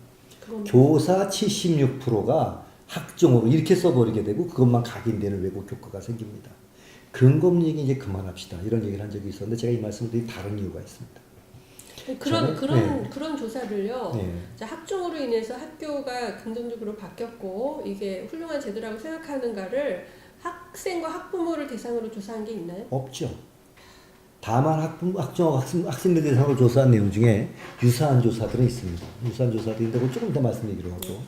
교사 76%가 학종으로 이렇게 써버리게 되고 그것만 각인되는 왜곡 효과가 생깁니다. 근거 없는 얘기 이제 그만합시다. 이런 얘기를 한 적이 있었는데 제가 이 말씀을 드린 다른 이유가 있습니다. 그런 조사를요. 네. 자, 학종으로 인해서 학교가 긍정적으로 바뀌었고 이게 훌륭한 제도라고 생각하는가를 학생과 학부모를 대상으로 조사한 게 있나요? 없죠. 다만 학생들 대상으로 조사한 내용 중에 유사한 조사들은 있습니다. 유사한 조사들인데 그걸 조금 더 말씀드리기로 하고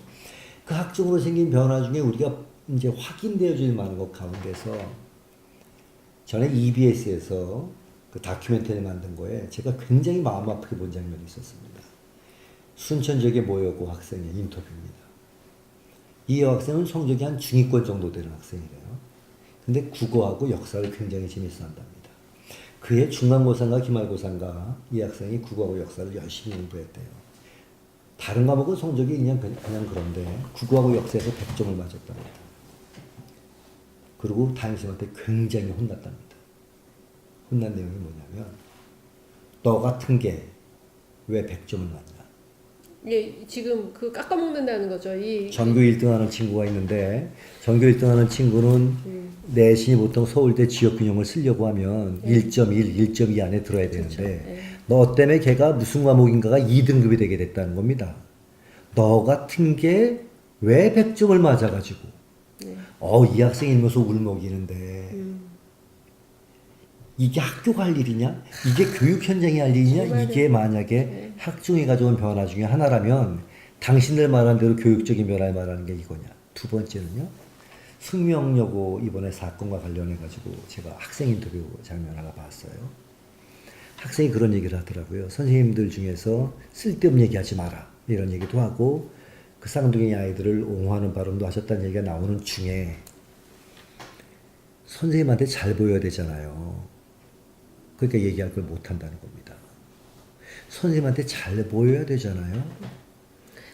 그 학종으로 생긴 변화 중에 우리가 이제 확인되어질 만한 것 가운데서 전에 EBS에서 그 다큐멘터리 만든 거에 제가 굉장히 마음 아프게 본 장면이 있었습니다. 순천 지역의 모여고 학생의 인터뷰입니다. 이 여학생은 성적이 한 중위권 정도 되는 학생이래요. 근데 국어하고 역사를 굉장히 재밌어 한답니다. 그의 중간고사인가 기말고사인가 이 학생이 국어하고 역사를 열심히 공부했대요. 다른 과목은 성적이 그냥 그런데 국어하고 역사에서 100점을 맞았답니다. 그리고 담임선생님한테 굉장히 혼났답니다. 혼난 내용이 뭐냐면 너 같은 게 왜 100점을 맞냐. 예, 지금 그 깎아먹는다는 거죠. 이 전교 1등하는 친구가 있는데 전교 1등하는 친구는 내신이 보통 서울대 지역균형을 쓰려고 하면 1.1, 1.2 안에 들어야 되는데 너 때문에 걔가 무슨 과목인가가 2등급이 되게 됐다는 겁니다. 너 같은 게 왜 100점을 맞아가지고 이 학생이 이러면서 울먹이는데 이게 학교가 할 일이냐? 이게 교육 현장이 할 일이냐? 정말요. 이게 만약에 학종이 가져온 변화 중에 하나라면 당신들 말한 대로 교육적인 변화에 말하는 게 이거냐? 두 번째는요. 숙명여고 이번에 사건과 관련해 가지고 제가 학생 인터뷰 장면 하나 봤어요. 학생이 그런 얘기를 하더라고요. 선생님들 중에서 쓸데없는 얘기하지 마라 이런 얘기도 하고 그 쌍둥이 아이들을 옹호하는 발언도 하셨다는 얘기가 나오는 중에 선생님한테 잘 보여야 되잖아요. 그러니까 얘기할 걸 못한다는 겁니다. 선생님한테 잘 보여야 되잖아요.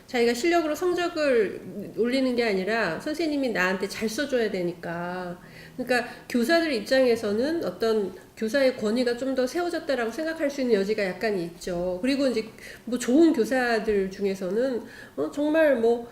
자기가 실력으로 성적을 올리는 게 아니라 선생님이 나한테 잘 써줘야 되니까. 그러니까 교사들 입장에서는 어떤 교사의 권위가 좀 더 세워졌다라고 생각할 수 있는 여지가 약간 있죠. 그리고 이제 뭐 좋은 교사들 중에서는 정말 뭐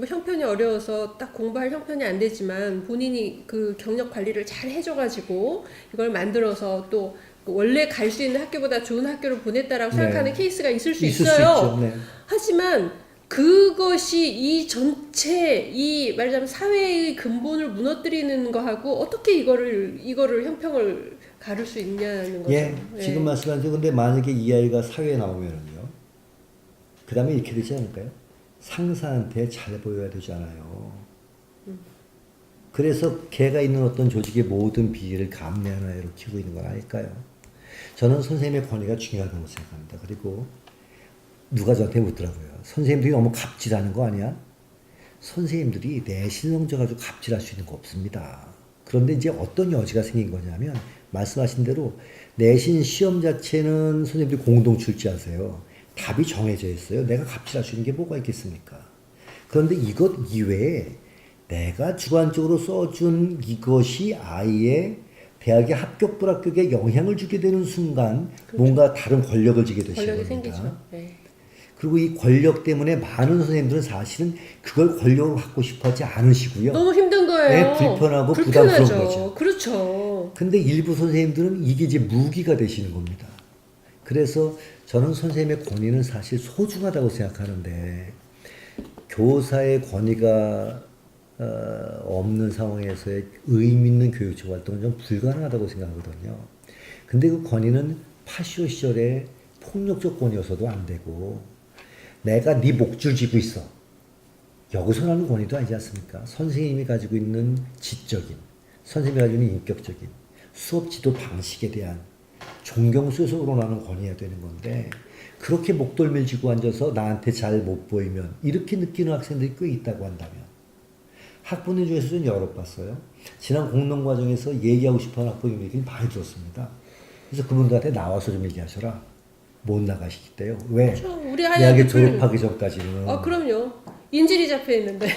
형편이 어려워서 딱 공부할 형편이 안 되지만 본인이 그 경력 관리를 잘 해줘가지고 이걸 만들어서 또 원래 갈 수 있는 학교보다 좋은 학교를 보냈다라고 생각하는 케이스가 있을 수 있을 있어요. 수 있죠. 네. 하지만 그것이 이 전체 이 말하자면 사회의 근본을 무너뜨리는 거하고 어떻게 이거를 형평을 가를 수 있냐는 거죠. 예, 지금 말씀하신 대로 근데 만약에 이 아이가 사회에 나오면은요. 그 다음에 이렇게 되지 않을까요? 상사한테 잘 보여야 되잖아요. 그래서 걔가 있는 어떤 조직의 모든 비리를 감내하는 아이로 키우고 있는 건 아닐까요? 저는 선생님의 권위가 중요하다고 생각합니다. 그리고 누가 저한테 묻더라고요. 선생님들이 너무 갑질하는 거 아니야? 선생님들이 내신 성적 가지고 갑질할 수 있는 거 없습니다. 그런데 이제 어떤 여지가 생긴 거냐면 말씀하신 대로 내신 시험 자체는 선생님들이 공동 출제하세요. 답이 정해져 있어요. 내가 갑질할 수 있는 게 뭐가 있겠습니까? 그런데 이것 이외에 내가 주관적으로 써준 이것이 아이의 대학의 합격 불합격에 영향을 주게 되는 순간 그렇죠. 뭔가 다른 권력을 지게 되시는 겁니다. 생기죠. 네. 그리고 이 권력 때문에 많은 선생님들은 사실은 그걸 권력으로 갖고 싶어 하지 않으시고요. 너무 힘든 거예요. 네, 불편하고 부담스러운 거죠. 그렇죠. 근데 일부 선생님들은 이게 이제 무기가 되시는 겁니다. 그래서 저는 선생님의 권위는 사실 소중하다고 생각하는데 교사의 권위가 없는 상황에서의 의미 있는 교육적 활동은 좀 불가능하다고 생각하거든요. 근데 그 권위는 파쇼 시절에 폭력적 권위여서도 안 되고 내가 네 목줄 쥐고 있어. 여기서 나는 권위도 아니지 않습니까? 선생님이 가지고 있는 지적인, 선생님이 가지고 있는 인격적인 수업 지도 방식에 대한 존경 속에서 우러나는 권위가 되는 건데 그렇게 목덜미를 쥐고 앉아서 나한테 잘 못 보이면 이렇게 느끼는 학생들이 꽤 있다고 한다면 학부모 중에서 좀 여러 봤어요. 지난 공론 과정에서 얘기하고 싶어하는 학부모 얘기를 많이 들었습니다. 그래서 그분들한테 나와서 좀 얘기하셔라. 못 나가시겠대요. 왜? 그렇죠. 우리 대학에 졸업하기 전까지는. 그럼요. 인질이 잡혀 있는데.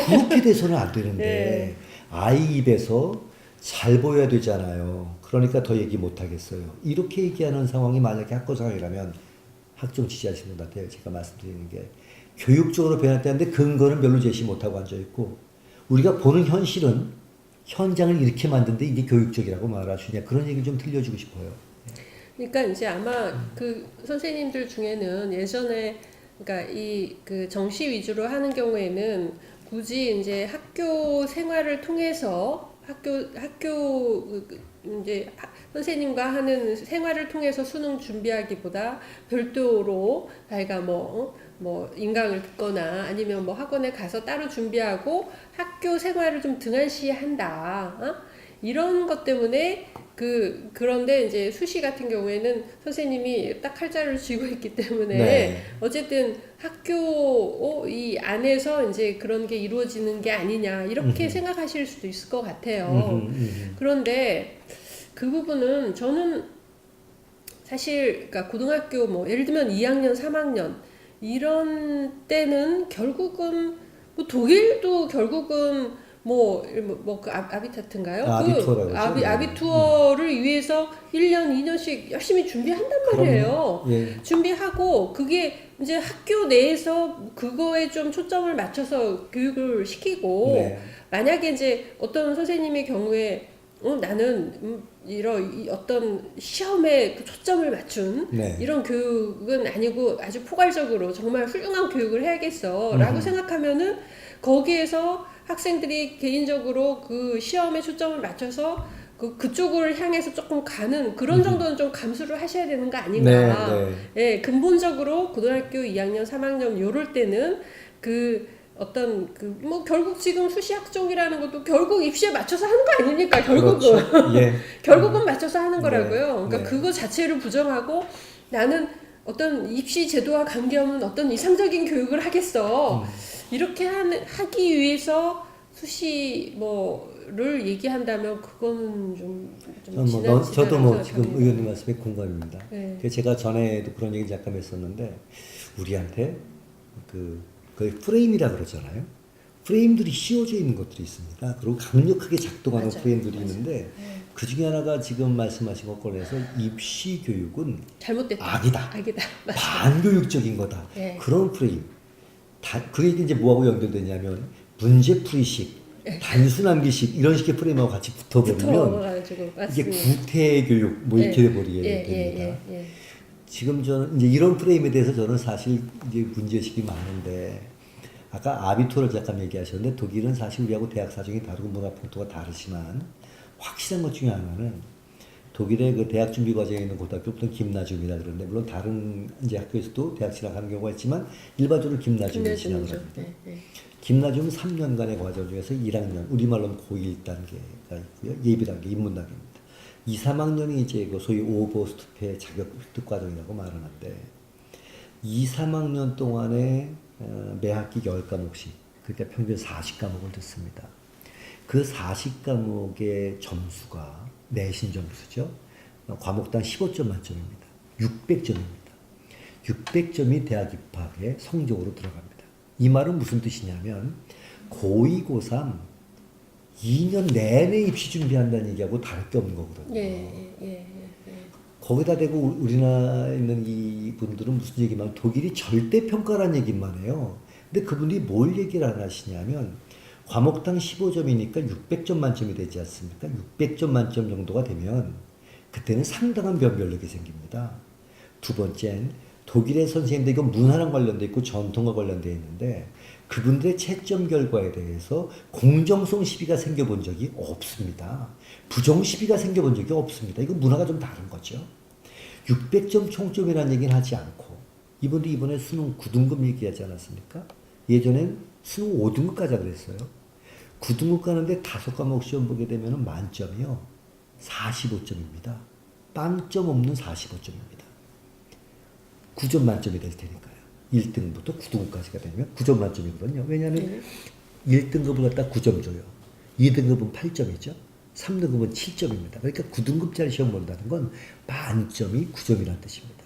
그렇게 돼서는 안 되는데 네. 아이 입에서 잘 보여야 되잖아요. 그러니까 더 얘기 못 하겠어요. 이렇게 얘기하는 상황이 만약에 학교 상황이라면 학종 지지하시는 분한테 제가 말씀드리는 게 교육적으로 변했다는데 근거는 별로 제시 못하고 앉아있고 우리가 보는 현실은 현장을 이렇게 만드는데 이게 교육적이라고 말할 수 있냐 그런 얘기 좀 들려주고 싶어요. 그러니까 이제 아마 그 선생님들 중에는 예전에 그러니까 이 그 정시 위주로 하는 경우에는 굳이 이제 학교 생활을 통해서 학교 이제 선생님과 하는 생활을 통해서 수능 준비하기보다 별도로 자기가 뭐 인강을 듣거나 아니면 뭐 학원에 가서 따로 준비하고 학교 생활을 좀 등한시한다. 이런 것 때문에 그런데 이제 수시 같은 경우에는 선생님이 딱 칼자루를 쥐고 있기 때문에 네. 어쨌든 학교 이 안에서 이제 그런 게 이루어지는 게 아니냐 이렇게 생각하실 수도 있을 것 같아요. 그런데 그 부분은 저는 사실 그러니까 고등학교 뭐 예를 들면 2학년, 3학년 이런 때는 결국은 뭐 독일도 결국은 그 아비타트인가요? 아비투어라고 그 하죠. 아비투어를 위해서 1년, 2년씩 열심히 준비한단 말이에요. 예. 준비하고 그게 이제 학교 내에서 그거에 좀 초점을 맞춰서 교육을 시키고 네. 만약에 이제 어떤 선생님의 경우에 나는 이 어떤 시험에 그 초점을 맞춘 네. 이런 교육은 아니고 아주 포괄적으로 정말 훌륭한 교육을 해야겠어라고 생각하면은 거기에서 학생들이 개인적으로 그 시험에 초점을 맞춰서 그쪽을 향해서 조금 가는 그런 정도는 좀 감수를 하셔야 되는 거 아닌가. 네, 예, 근본적으로 고등학교 2학년, 3학년 요럴 때는 결국 지금 수시 학종이라는 것도 결국 입시에 맞춰서 하는 거 아닙니까? 결국은. 그렇죠. 예. 결국은 맞춰서 하는 네, 거라고요. 그러니까 네. 그거 자체를 부정하고 나는 어떤 입시 제도와 관계없는 어떤 이상적인 교육을 하겠어. 이렇게 하기 위해서 수시를 얘기한다면 그거는 좀 저도 지금 의원님 말씀에 공감입니다. 네. 제가 전에도 그런 얘기 잠깐 했었는데 우리한테 거의 프레임이라 그러잖아요. 프레임들이 씌워져 있는 것들이 있습니다. 그리고 강력하게 작동하는 맞아요. 프레임들이 맞아요. 있는데 네. 그 중에 하나가 지금 말씀하신 것 꺼내서 입시 교육은 잘못됐다. 악이다. 맞아요. 반교육적인 거다. 네. 그런 프레임. 그게 이제 뭐하고 연결되냐면 문제풀이식, 단순암기식 이런 식의 프레임하고 같이 붙어버리면 이게 구태교육 이렇게 돼버리게 됩니다. 지금 저는 이제 이런 프레임에 대해서 저는 사실 이제 문제의식이 많은데 아까 아비토를 잠깐 얘기하셨는데 독일은 사실 우리하고 대학 사정이 다르고 문화 풍토가 다르지만 확실한 것 중에 하나는 독일의 그 대학 준비 과정에 있는 고등학교부터 김나지움이라 그러는데 물론 다른 이제 학교에서도 대학 진학하는 경우가 있지만 일반적으로 김나지움을 진학을 합니다. 김나지움 3년간의 과정 중에서 1학년 우리말로는 고1 단계가 있고요. 예비 단계, 입문 단계입니다. 2, 3학년이 이제 그 소위 오버스트페 자격 습득 과정이라고 말하는데 2, 3학년 동안에 매 학기 10과목씩 그러니까 평균 40과목을 듣습니다. 그 40과목의 점수가 내신 점수죠. 과목당 15점 만점입니다. 600점입니다. 600점이 대학 입학의 성적으로 들어갑니다. 이 말은 무슨 뜻이냐면 고2, 고3 2년 내내 입시 준비한다는 얘기하고 다를 게 없는 거거든요. 거기다 대고 우리나라에 있는 이분들은 무슨 얘기만 독일이 절대평가라는 얘기만 해요. 근데 그분이 뭘 얘기를 안 하시냐면 과목당 15점이니까 600점 만점이 되지 않습니까? 600점 만점 정도가 되면 그때는 상당한 변별력이 생깁니다. 두 번째는 독일의 선생님들 이건 문화랑 관련돼 있고 전통과 관련돼 있는데 그분들의 채점 결과에 대해서 공정성 시비가 생겨본 적이 없습니다. 부정 시비가 생겨본 적이 없습니다. 이거 문화가 좀 다른 거죠. 600점 총점이라는 얘기는 하지 않고 이분도 이번에 수능 9등급 얘기하지 않았습니까? 예전엔 수능 5등급까지 그랬어요. 9등급 가는데 5과목 시험 보게 되면 만점이요. 45점입니다. 빵점 없는 45점입니다. 9점 만점이 될 테니까요. 1등부터 9등급까지가 되면 9점 만점이거든요. 왜냐하면 1등급을 갖다 9점 줘요. 2등급은 8점이죠. 3등급은 7점입니다. 그러니까 9등급짜리 시험 본다는 건 만점이 9점이라는 뜻입니다.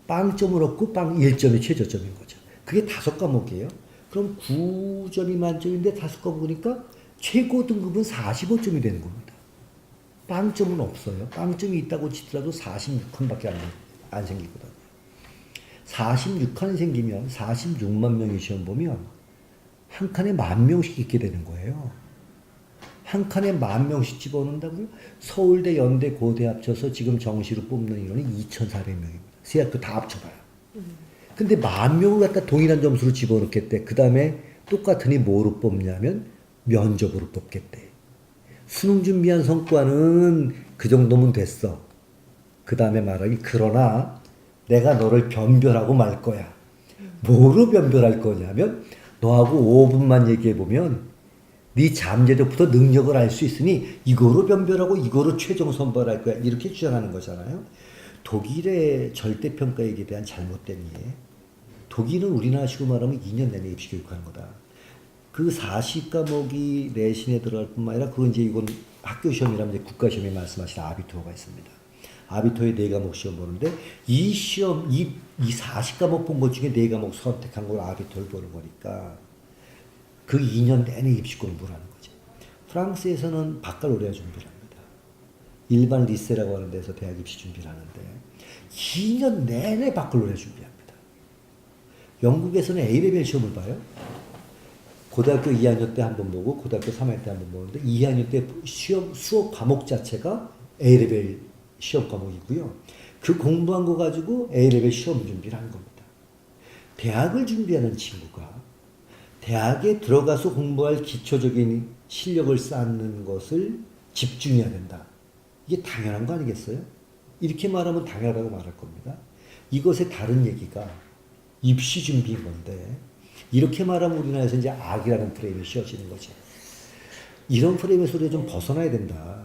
빵점을 얻고 빵 1점이 최저점인 거죠. 그게 5과목이에요. 그럼 9점이 만점인데 5과목이니까 최고 등급은 45점이 되는 겁니다. 빵점은 없어요. 빵점이 있다고 치더라도 46칸밖에 안 생기거든요. 46칸 생기면 46만 명이 시험 보면 한 칸에 10,000명씩 있게 되는 거예요. 한 칸에 10,000명씩 집어넣는다고요? 서울대, 연대, 고대 합쳐서 지금 정시로 뽑는 인원이 2,400명입니다. 세 학교 다 합쳐봐요. 근데 10,000명을 갖다 동일한 점수로 집어넣겠대. 그 다음에 똑같으니 뭐로 뽑냐면 면접으로 뽑겠대. 수능 준비한 성과는 그 정도면 됐어. 그 다음에 말하기 그러나 내가 너를 변별하고 말 거야. 뭐로 변별할 거냐면 너하고 5분만 얘기해보면 네 잠재력부터 능력을 알 수 있으니 이거로 변별하고 이거로 최종 선발할 거야. 이렇게 주장하는 거잖아요. 독일의 절대평가에 대한 잘못된 이해. 독일은 우리나라식으로 말하면 2년 내내 입시 교육하는 거다. 그 40과목이 내신에 들어갈 뿐만 아니라 그건 이제 이건 학교 시험이라면 이제 국가 시험에 말씀하신 아비투어가 있습니다. 아비투어에 4과목 시험 보는데 이 시험 이 40과목 본 것 중에 4과목 선택한 걸 아비투어를 보는 거니까 그 2년 내내 입시 공부를 하는 거죠. 프랑스에서는 바칼로레아 준비를 합니다. 일반 리세라고 하는 데서 대학 입시 준비를 하는데 2년 내내 바칼로레아 준비합니다. 영국에서는 A레벨 시험을 봐요. 고등학교 2학년 때 한 번 보고 고등학교 3학년 때 한 번 보는데 2학년 때 수업 과목 자체가 A레벨 시험 과목이고요. 그 공부한 거 가지고 A레벨 시험 준비를 하는 겁니다. 대학을 준비하는 친구가 대학에 들어가서 공부할 기초적인 실력을 쌓는 것을 집중해야 된다. 이게 당연한 거 아니겠어요? 이렇게 말하면 당연하다고 말할 겁니다. 이것의 다른 얘기가 입시 준비인 건데 이렇게 말하면 우리나라에서 이제 악이라는 프레임이 씌워지는 거죠. 이런 프레임에서 우리가 좀 벗어나야 된다.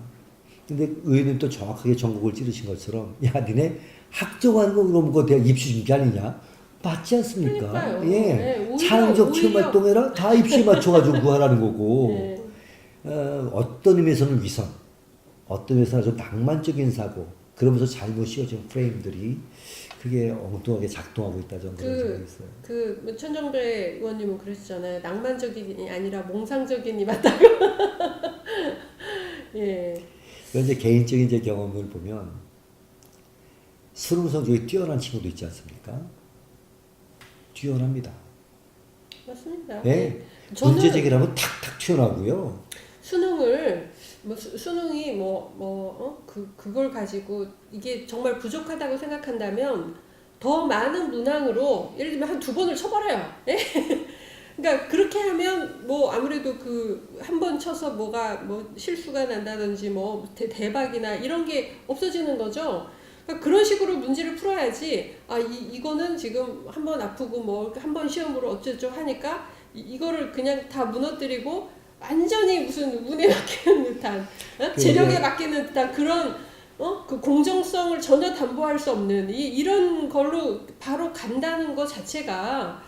근데 의원님 또 정확하게 전국을 찌르신 것처럼 야 니네 학종하는 거 그럼 그거 대학 입시 준비 아니냐? 맞지 않습니까? 그러니까요. 예. 네, 창의적 체험 활동해라 다 입시에 맞춰가지고 구하라는 거고 네. 어떤 의미에서는 위선, 어떤 의미에서는 좀 낭만적인 사고 그러면서 잘못 씌워진 프레임들이 그게 엉뚱하게 작동하고 있다 저는 그런 생각이 있어요. 그 천정배 의원님은 그러시잖아요. 낭만적인이 아니라 몽상적인이 맞다고. 예. 이제 개인적인 제 경험을 보면 수능 성적이 뛰어난 친구도 있지 않습니까? 뛰어납니다. 맞습니다. 네. 저는 문제 제기를 하면 탁탁 튀어나오고요. 수능을 수능이 그걸 가지고 이게 정말 부족하다고 생각한다면 더 많은 문항으로 예를 들면 한 2번을 쳐버려요. 예? 그러니까 그렇게 하면 뭐 아무래도 그 한 번 쳐서 뭐가 뭐 실수가 난다든지 뭐 대박이나 이런 게 없어지는 거죠. 그러니까 그런 식으로 문제를 풀어야지. 이거는 지금 한 번 아프고 뭐 한 번 시험으로 어쩌죠 하니까 이거를 그냥 다 무너뜨리고 완전히 무슨 운에 맡기는 듯한 재력에 맡기는 듯한 그런 그 공정성을 전혀 담보할 수 없는 이런 걸로 바로 간다는 것 자체가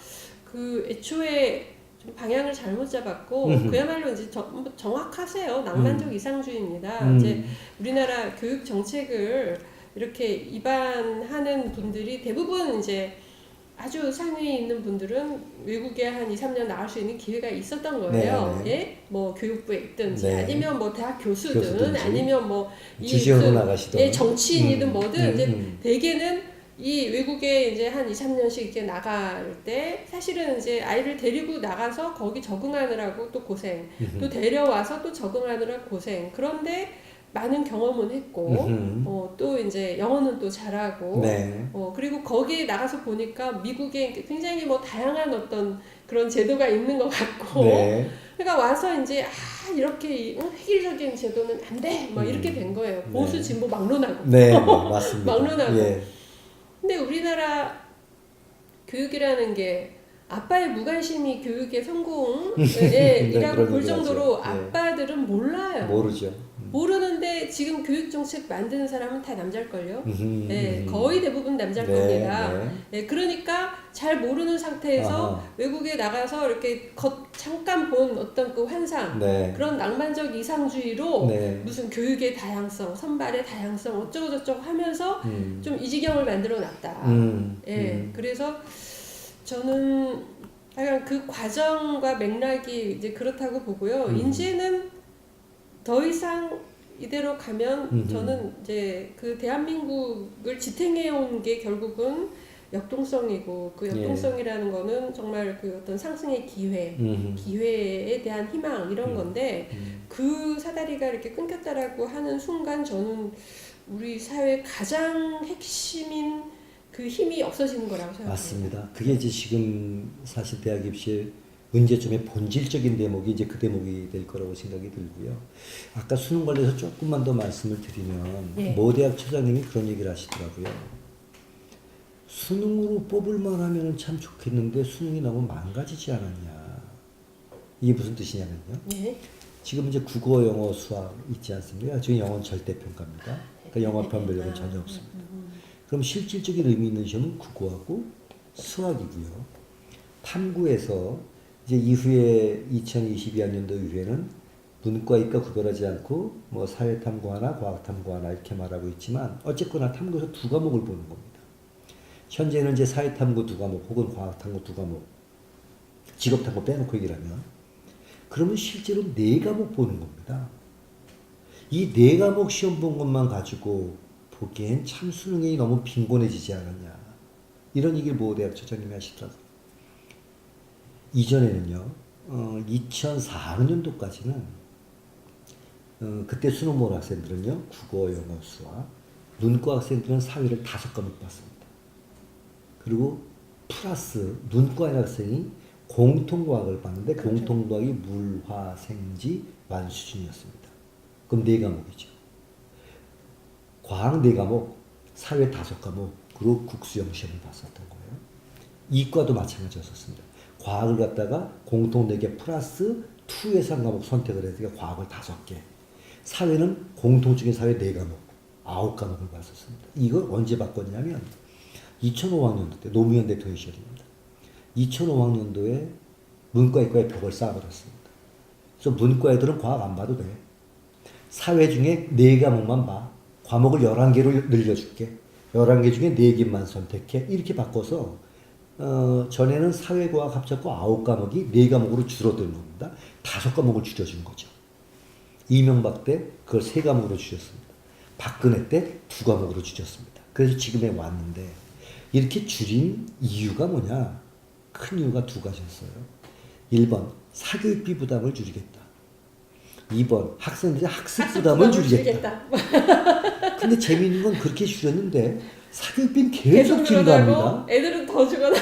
그 애초에 좀 방향을 잘못 잡았고 그야말로 이제 정확하세요. 낭만적 이상주의입니다. 이제 우리나라 교육 정책을 이렇게 입안하는 분들이 대부분 이제 아주 상위에 있는 분들은 외국에 한 2, 3년 나갈 수 있는 기회가 있었던 거예요. 예? 뭐 교육부에 있든지 아니면 뭐 대학 교수든 아니면 뭐 주지원으로 나가시든 예, 정치인이든 뭐든 이제 대개는 이 외국에 이제 한 2, 3년씩 이렇게 나갈 때 사실은 이제 아이를 데리고 나가서 거기 적응하느라고 또 고생, 또 데려와서 또 적응하느라 고생. 그런데 많은 경험은 했고, 또 이제 영어는 또 잘하고, 그리고 거기에 나가서 보니까 미국에 굉장히 뭐 다양한 어떤 그런 제도가 있는 것 같고, 그러니까 와서 이제 이렇게 획일적인 제도는 안 돼, 막 이렇게 된 거예요. 보수 진보 막론하고, 맞습니다. 막론하고. 근데 우리나라 교육이라는 게 아빠의 무관심이 교육의 성공이라고 볼 정도로 아빠들은 몰라요. 모르죠. 모르는데 지금 교육정책 만드는 사람은 다 남자일걸요. 네, 거의 대부분 남자일 겁니다. 네, 그러니까 잘 모르는 상태에서 외국에 나가서 이렇게 잠깐 본 어떤 그 환상, 그런 낭만적 이상주의로 무슨 교육의 다양성, 선발의 다양성 어쩌고저쩌고 하면서 좀 이 지경을 만들어 놨다. 그래서 저는 약간 그 과정과 맥락이 이제 그렇다고 보고요. 이제는 더 이상 이대로 가면 저는 이제 그 대한민국을 지탱해온 게 결국은 역동성이고 그 역동성이라는 거는 정말 그 어떤 상승의 기회에 대한 희망 이런 건데 그 사다리가 이렇게 끊겼다라고 하는 순간 저는 우리 사회의 가장 핵심인 그 힘이 없어지는 거라고 생각합니다. 맞습니다. 그게 이제 지금 사실 대학 입시의 문제점의 본질적인 대목이 이제 그 대목이 될 거라고 생각이 들고요. 아까 수능 관련해서 조금만 더 말씀을 드리면 모 대학 처장님이 그런 얘기를 하시더라고요. 수능으로 뽑을만 하면 참 좋겠는데 수능이 너무 망가지지 않았냐. 이게 무슨 뜻이냐면요. 지금 이제 국어, 영어, 수학 있지 않습니까? 지금 영어는 절대평가입니다. 그러니까 영어 변별력은 전혀 없습니다. 그럼 실질적인 의미 있는 시험은 국어하고 수학이고요. 탐구에서 이제 이후에 2022학년도 이후에는 문과, 이과 구별하지 않고 뭐 사회탐구 하나, 과학탐구 하나 이렇게 말하고 있지만 어쨌거나 탐구에서 2과목을 보는 겁니다. 현재는 이제 사회탐구 2과목 혹은 과학탐구 2과목, 직업탐구 빼놓고 얘기를 하면 그러면 실제로 4과목 보는 겁니다. 이 4과목 시험 본 것만 가지고 보기엔 참 수능이 너무 빈곤해지지 않았냐. 이런 얘기를 모 대학 처장님이 하시더라고요. 이전에는요, 2004학년도까지는 그때 수능 본 학생들은요, 국어, 영어, 수학, 문과 학생들은 사회를 5과목 봤습니다. 그리고 플러스 문과인 학생이 공통과학을 봤는데 그렇죠. 공통과학이 물, 화, 생지, 완 수준이었습니다. 그럼 4과목이죠. 과학 4과목, 사회 5과목, 그리고 국수형 시험을 봤었던 거예요. 이과도 마찬가지였었습니다. 과학을 갖다가 공통 4개 플러스 2에서 1과목 선택을 해서 과학을 5개. 사회는 공통적인 사회 4과목, 9과목을 봤었습니다. 이걸 언제 바꿨냐면 2005학년도 때 노무현 대통령 시절입니다. 2005학년도에 문과 이과의 벽을 쌓아버렸습니다. 그래서 문과 애들은 과학 안 봐도 돼. 사회 중에 4과목만 봐. 과목을 11개로 늘려줄게. 11개 중에 4개만 선택해. 이렇게 바꿔서 전에는 사회과학 합쳤고 9과목이 4과목으로 줄어드는 겁니다. 5과목을 줄여준 거죠. 이명박 때 그걸 3과목으로 줄였습니다. 박근혜 때 2과목으로 줄였습니다. 그래서 지금에 왔는데 이렇게 줄인 이유가 뭐냐? 큰 이유가 2가지였어요. 1번 사교육비 부담을 줄이겠다. 2번 학생들의 학습 부담을 줄이겠다. 근데 재미있는 건 그렇게 줄였는데 사교육비는 계속 증가합니다. 애들은 더 죽어나.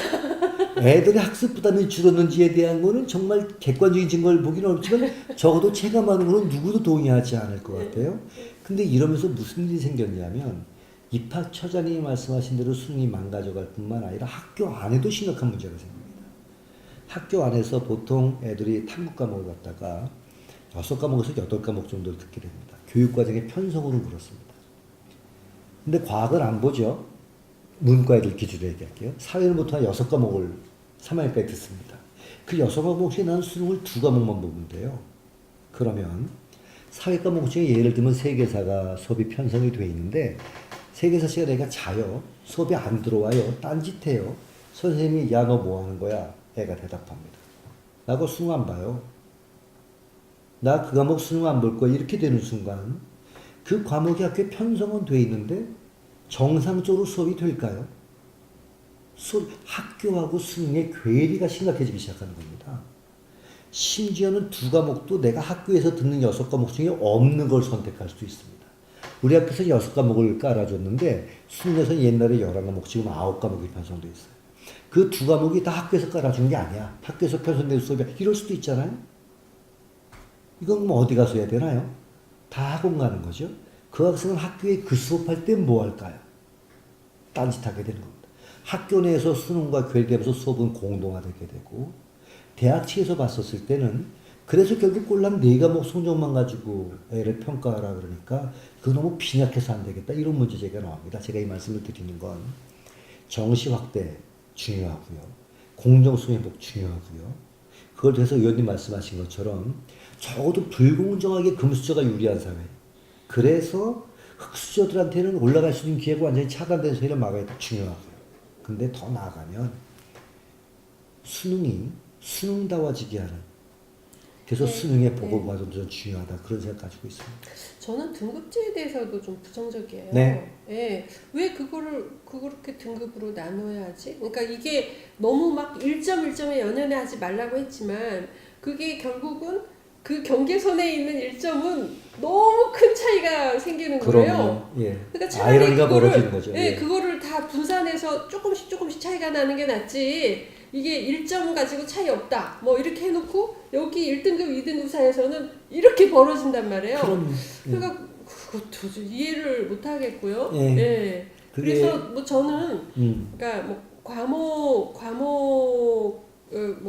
애들의 학습 부담이 줄었는지에 대한 거는 정말 객관적인 증거를 보기는 어렵지만 적어도 체감하는 누구도 동의하지 않을 것 같아요. 근데 이러면서 무슨 일이 생겼냐면 입학처장님이 말씀하신 대로 수능이 망가져갈 뿐만 아니라 학교 안에도 심각한 문제가 생깁니다. 학교 안에서 보통 애들이 탐구 과목을 갖다가 6과목에서 8과목 정도를 듣게 됩니다. 교육과정의 편성으로 그렇습니다. 근데 과학을 안 보죠. 문과 애들 기준으로 얘기할게요. 사회는 보통 한 6과목을 3학년까지 듣습니다. 그 6과목씩 나는 수능을 2과목만 보면 돼요. 그러면 사회 과목 중에 예를 들면 세계사가 수업이 편성이 돼 있는데 세계사 시간에 애가 자요. 수업이 안 들어와요. 딴짓해요. 선생님이 야 너 뭐 하는 거야? 애가 대답합니다. 나 그거 수능 안 봐요. 나 그 과목 수능 안 볼 거야. 이렇게 되는 순간 그 과목이 학교에 편성은 돼 있는데 정상적으로 수업이 될까요? 학교하고 수능의 괴리가 심각해지기 시작하는 겁니다. 심지어는 2과목도 내가 학교에서 듣는 6과목 중에 없는 걸 선택할 수도 있습니다. 우리 학교에서 6과목을 깔아줬는데 수능에서는 옛날에 11과목, 지금 9과목이 편성되어 있어요. 그 2과목이 다 학교에서 깔아준 게 아니야. 학교에서 편성된 수업이야. 이럴 수도 있잖아요. 이건 뭐 어디 가서 해야 되나요? 다 학원 가는 거죠. 그 학생은 학교에 그 수업할 때 뭐 할까요? 딴짓하게 되는 겁니다. 학교 내에서 수능과 괴리되면서 수업은 공동화되게 되고 대학 측에서 봤었을 때는 그래서 결국 꼴랑 4과목 성적만 가지고 애를 평가하라 그러니까 그거 너무 빈약해서 안 되겠다 이런 문제제기가 나옵니다. 제가 이 말씀을 드리는 건 정시 확대 중요하고요. 공정성 회복 중요하고요. 그걸 통해서 의원님 말씀하신 것처럼 적어도 불공정하게 금수저가 유리한 사회. 그래서 흑수저들한테는 올라갈 수 있는 기회가 완전히 차단된 사회를 막아야 중요하고요. 근데 더 나아가면 수능이 수능다워지게 하는 그래서 수능의 보고 과정도 좀 중요하다 그런 생각 가지고 있습니다. 저는 등급제에 대해서도 좀 부정적이에요. 네. 예. 왜 그렇게 등급으로 나눠야 하지? 그러니까 이게 너무 막 1점 1점에 연연하지 말라고 했지만 그게 결국은 그 경계선에 있는 1점은 너무 큰 차이가 생기는 거예요. 예. 그러니까 차라리 아이러니가 벌어지는 거죠. 예, 그거를 다 분산해서 조금씩 차이가 나는 게 낫지. 이게 1점 가지고 차이 없다. 뭐 이렇게 해놓고 여기 1등급, 2등급 사이에서는 이렇게 벌어진단 말이에요. 그러니까 그거 도저히 이해를 못 하겠고요. 예. 예. 그래서 뭐 저는 그러니까 뭐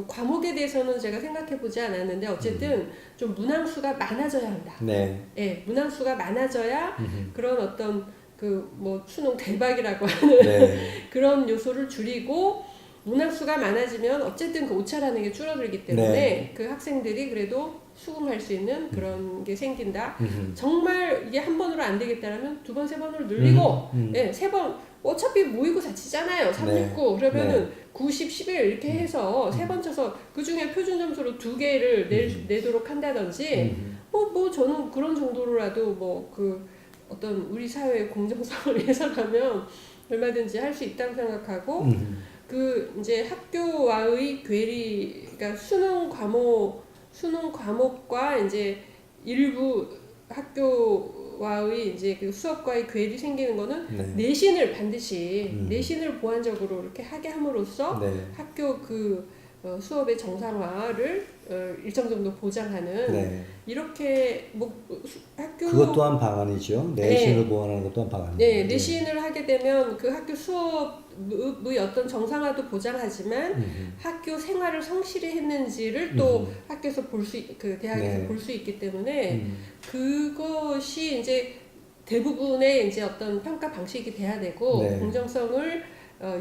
과목에 대해서는 제가 생각해 보지 않았는데 어쨌든 좀 문항수가 많아져야 한다. 네. 예, 문항수가 많아져야 그런 어떤 그 뭐 수능 대박이라고 하는 네. 그런 요소를 줄이고 문항수가 많아지면 어쨌든 그 오차라는 게 줄어들기 때문에 네. 그 학생들이 그래도 수긍할 수 있는 그런 게 생긴다. 음. 정말 이게 한 번으로 안 되겠다라면 두 번, 세 번으로 늘리고, 예, 세 번, 어차피 모의고사치잖아요. 369. 그러면은 90, 11 이렇게 해서 세 번 쳐서 그 중에 표준 점수로 2개를 내도록 한다든지, 뭐 저는 그런 정도로라도 뭐 그 어떤 우리 사회의 공정성을 위해서라면 얼마든지 할 수 있다고 생각하고, 그 이제 학교와의 괴리, 그러니까 수능 과목과 이제 일부 학교와의 이제 그 수업과의 괴리 생기는 거는 네. 내신을 반드시 내신을 보완적으로 이렇게 하게 함으로써 네. 학교 그 수업의 정상화를 일정 정도 보장하는 네. 이렇게 뭐 학교 그것 또한 방안이죠. 내신을 보완하는 것 또한 방안이죠. 네, 내신을 하게 되면 그 학교 수업의 어떤 정상화도 보장하지만 학교 생활을 성실히 했는지를 또 학교에서 그 대학에서 네. 볼 수 있기 때문에 그것이 이제 대부분의 이제 어떤 평가 방식이 돼야 되고 네. 공정성을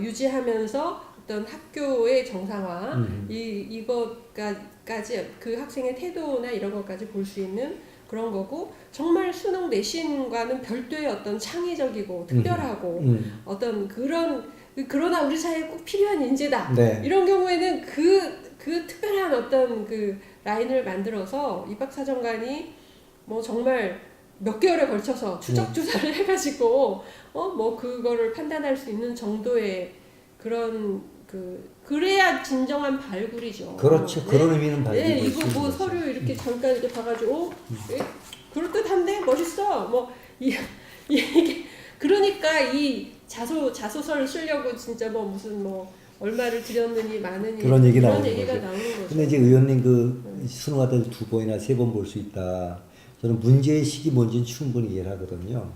유지하면서 어떤 학교의 정상화 이것까지 그 학생의 태도나 이런 것까지 볼 수 있는 그런 거고 정말 수능 내신과는 별도의 어떤 창의적이고 특별하고 어떤 그러나 우리 사회에 꼭 필요한 인재다. 네. 이런 경우에는 그 특별한 어떤 그 라인을 만들어서 입학사정관이 뭐 정말 몇 개월에 걸쳐서 추적 조사를 해가지고 뭐 그거를 판단할 수 있는 정도의 그런 그래야 진정한 발굴이죠. 그렇죠. 네. 그런 의미는 발굴이 네, 이거 뭐 서류 이렇게 잠깐 이렇게 봐가지고 그럴듯한데 멋있어. 뭐 이게 그러니까 이 자소서를 쓰려고 진짜 뭐 무슨 뭐 얼마를 들였느니 마느니 그런 얘기 그런 나오는 얘기가 거죠. 나오는 거죠. 근데 이제 의원님 그 수능할 때 2번이나 3번 볼 수 있다. 저는 문제의식이 뭔지는 충분히 이해를 하거든요.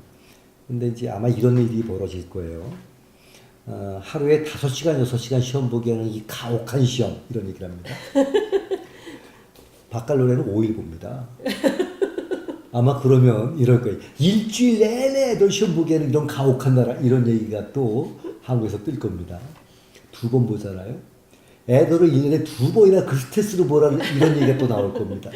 근데 이제 아마 이런 일이 벌어질 거예요. 하루에 5시간, 6시간 시험 보게 하는 이 가혹한 시험, 이런 얘기를 합니다. 바칼로레는 5일 봅니다. 아마 그러면 이럴 거예요. 일주일 내내 애들 시험 보게 하는 이런 가혹한 나라, 이런 얘기가 또 한국에서 뜰 겁니다. 2번 보잖아요. 애들을 1년에 2번이나 그 스트레스로 보라는 이런 얘기가 또 나올 겁니다.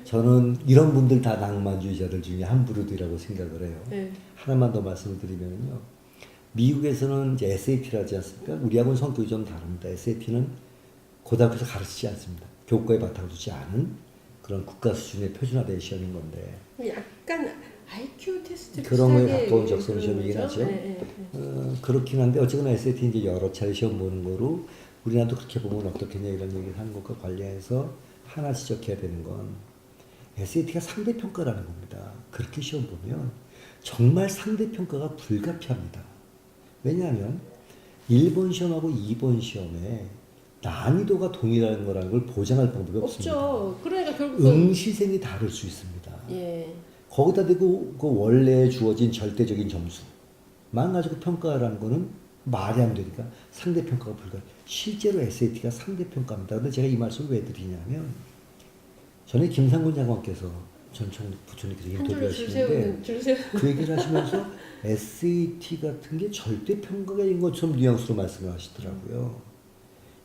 저는 이런 분들 다 낭만주의자들 중에 한 부류들이라고 생각을 해요. 네. 하나만 더 말씀을 드리면요. 미국에서는 이제 SAT를 하지 않습니까? 우리하고는 성격이 좀 다릅니다. SAT는 고등학교에서 가르치지 않습니다. 교과에 바탕을 두지 않은 그런 국가 수준의 표준화된 시험인 건데. 약간 IQ 테스트 그런 거에 비슷하게 가까운 적성 그런 시험이긴 거죠? 하죠. 네. 그렇긴 한데 어쨌거나 SAT 이제 여러 차례 시험 보는 거로 우리나라도 그렇게 보면 어떻겠냐 이런 얘기를 하는 것과 관련해서 하나 지적해야 되는 건 SAT가 상대평가라는 겁니다. 그렇게 시험 보면 정말 상대평가가 불가피합니다. 왜냐하면 1번 시험하고 2번 시험에 난이도가 동일한 거라는 걸 보장할 방법이 없습니다. 없죠. 그러니까 결국 응시생이 다를 수 있습니다. 예. 거기다 대고 그 원래 주어진 절대적인 점수만 가지고 평가라는 거는 말이 안 되니까 상대평가가 불가해요. 실제로 SAT가 상대평가입니다. 근데 제가 이 말씀을 왜 드리냐면 전에 김상곤 장관께서 전 부총리께서 인터뷰 하시는데 그 얘기를 하시면서 SAT 같은 게 절대평가인 것처럼 뉘앙스로 말씀을 하시더라고요.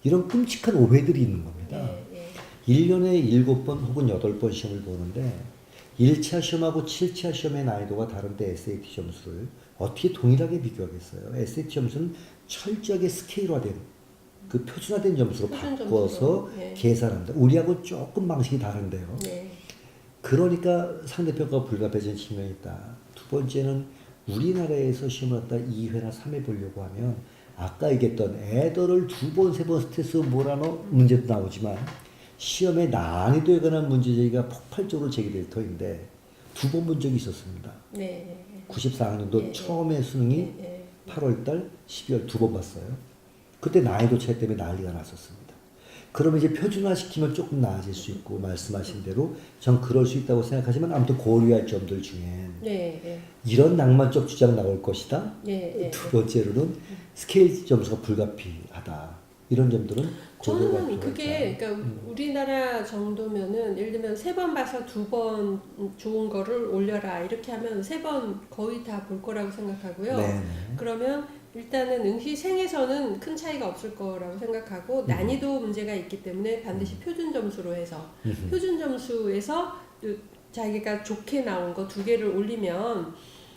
이런 끔찍한 오해들이 있는 겁니다. 1년에 7번 혹은 8번 시험을 보는데 1차 시험하고 7차 시험의 난이도가 다른데 SAT 점수를 어떻게 동일하게 비교하겠어요? SAT 점수는 철저하게 스케일화된 그 표준화된 점수로 바꿔서 계산합니다. 우리하고 조금 방식이 다른데요. 그러니까 상대평가가 불가피해진 측면이 있다. 두 번째는 우리나라에서 시험을 갖다 2회나 3회 보려고 하면 아까 얘기했던 애들을 2번, 3번 스트레스 몰아넣어 문제도 나오지만 시험의 난이도에 관한 문제제기가 폭발적으로 제기될 터인데 2번 본 적이 있었습니다. 94학년도 처음에 수능이 8월달, 12월 2번 봤어요. 그때 난이도 차이 때문에 난리가 났었습니다. 그러면 이제 표준화시키면 조금 나아질 수 있고 말씀하신 대로 전 그럴 수 있다고 생각하지만 아무튼 고려할 점들 중엔 이런 낭만적 주장 나올 것이다. 두 번째로는 스케일 점수가 불가피하다. 이런 점들은 저는 그게 그러니까 우리나라 정도면은 예를 들면 3번 봐서 2번 좋은 거를 올려라 이렇게 하면 3번 거의 다 볼 거라고 생각하고요. 그러면 일단은 응시생에서는 큰 차이가 없을 거라고 생각하고 난이도 문제가 있기 때문에 반드시 표준 점수로 해서 표준 점수에서 자기가 좋게 나온 거 2개를 올리면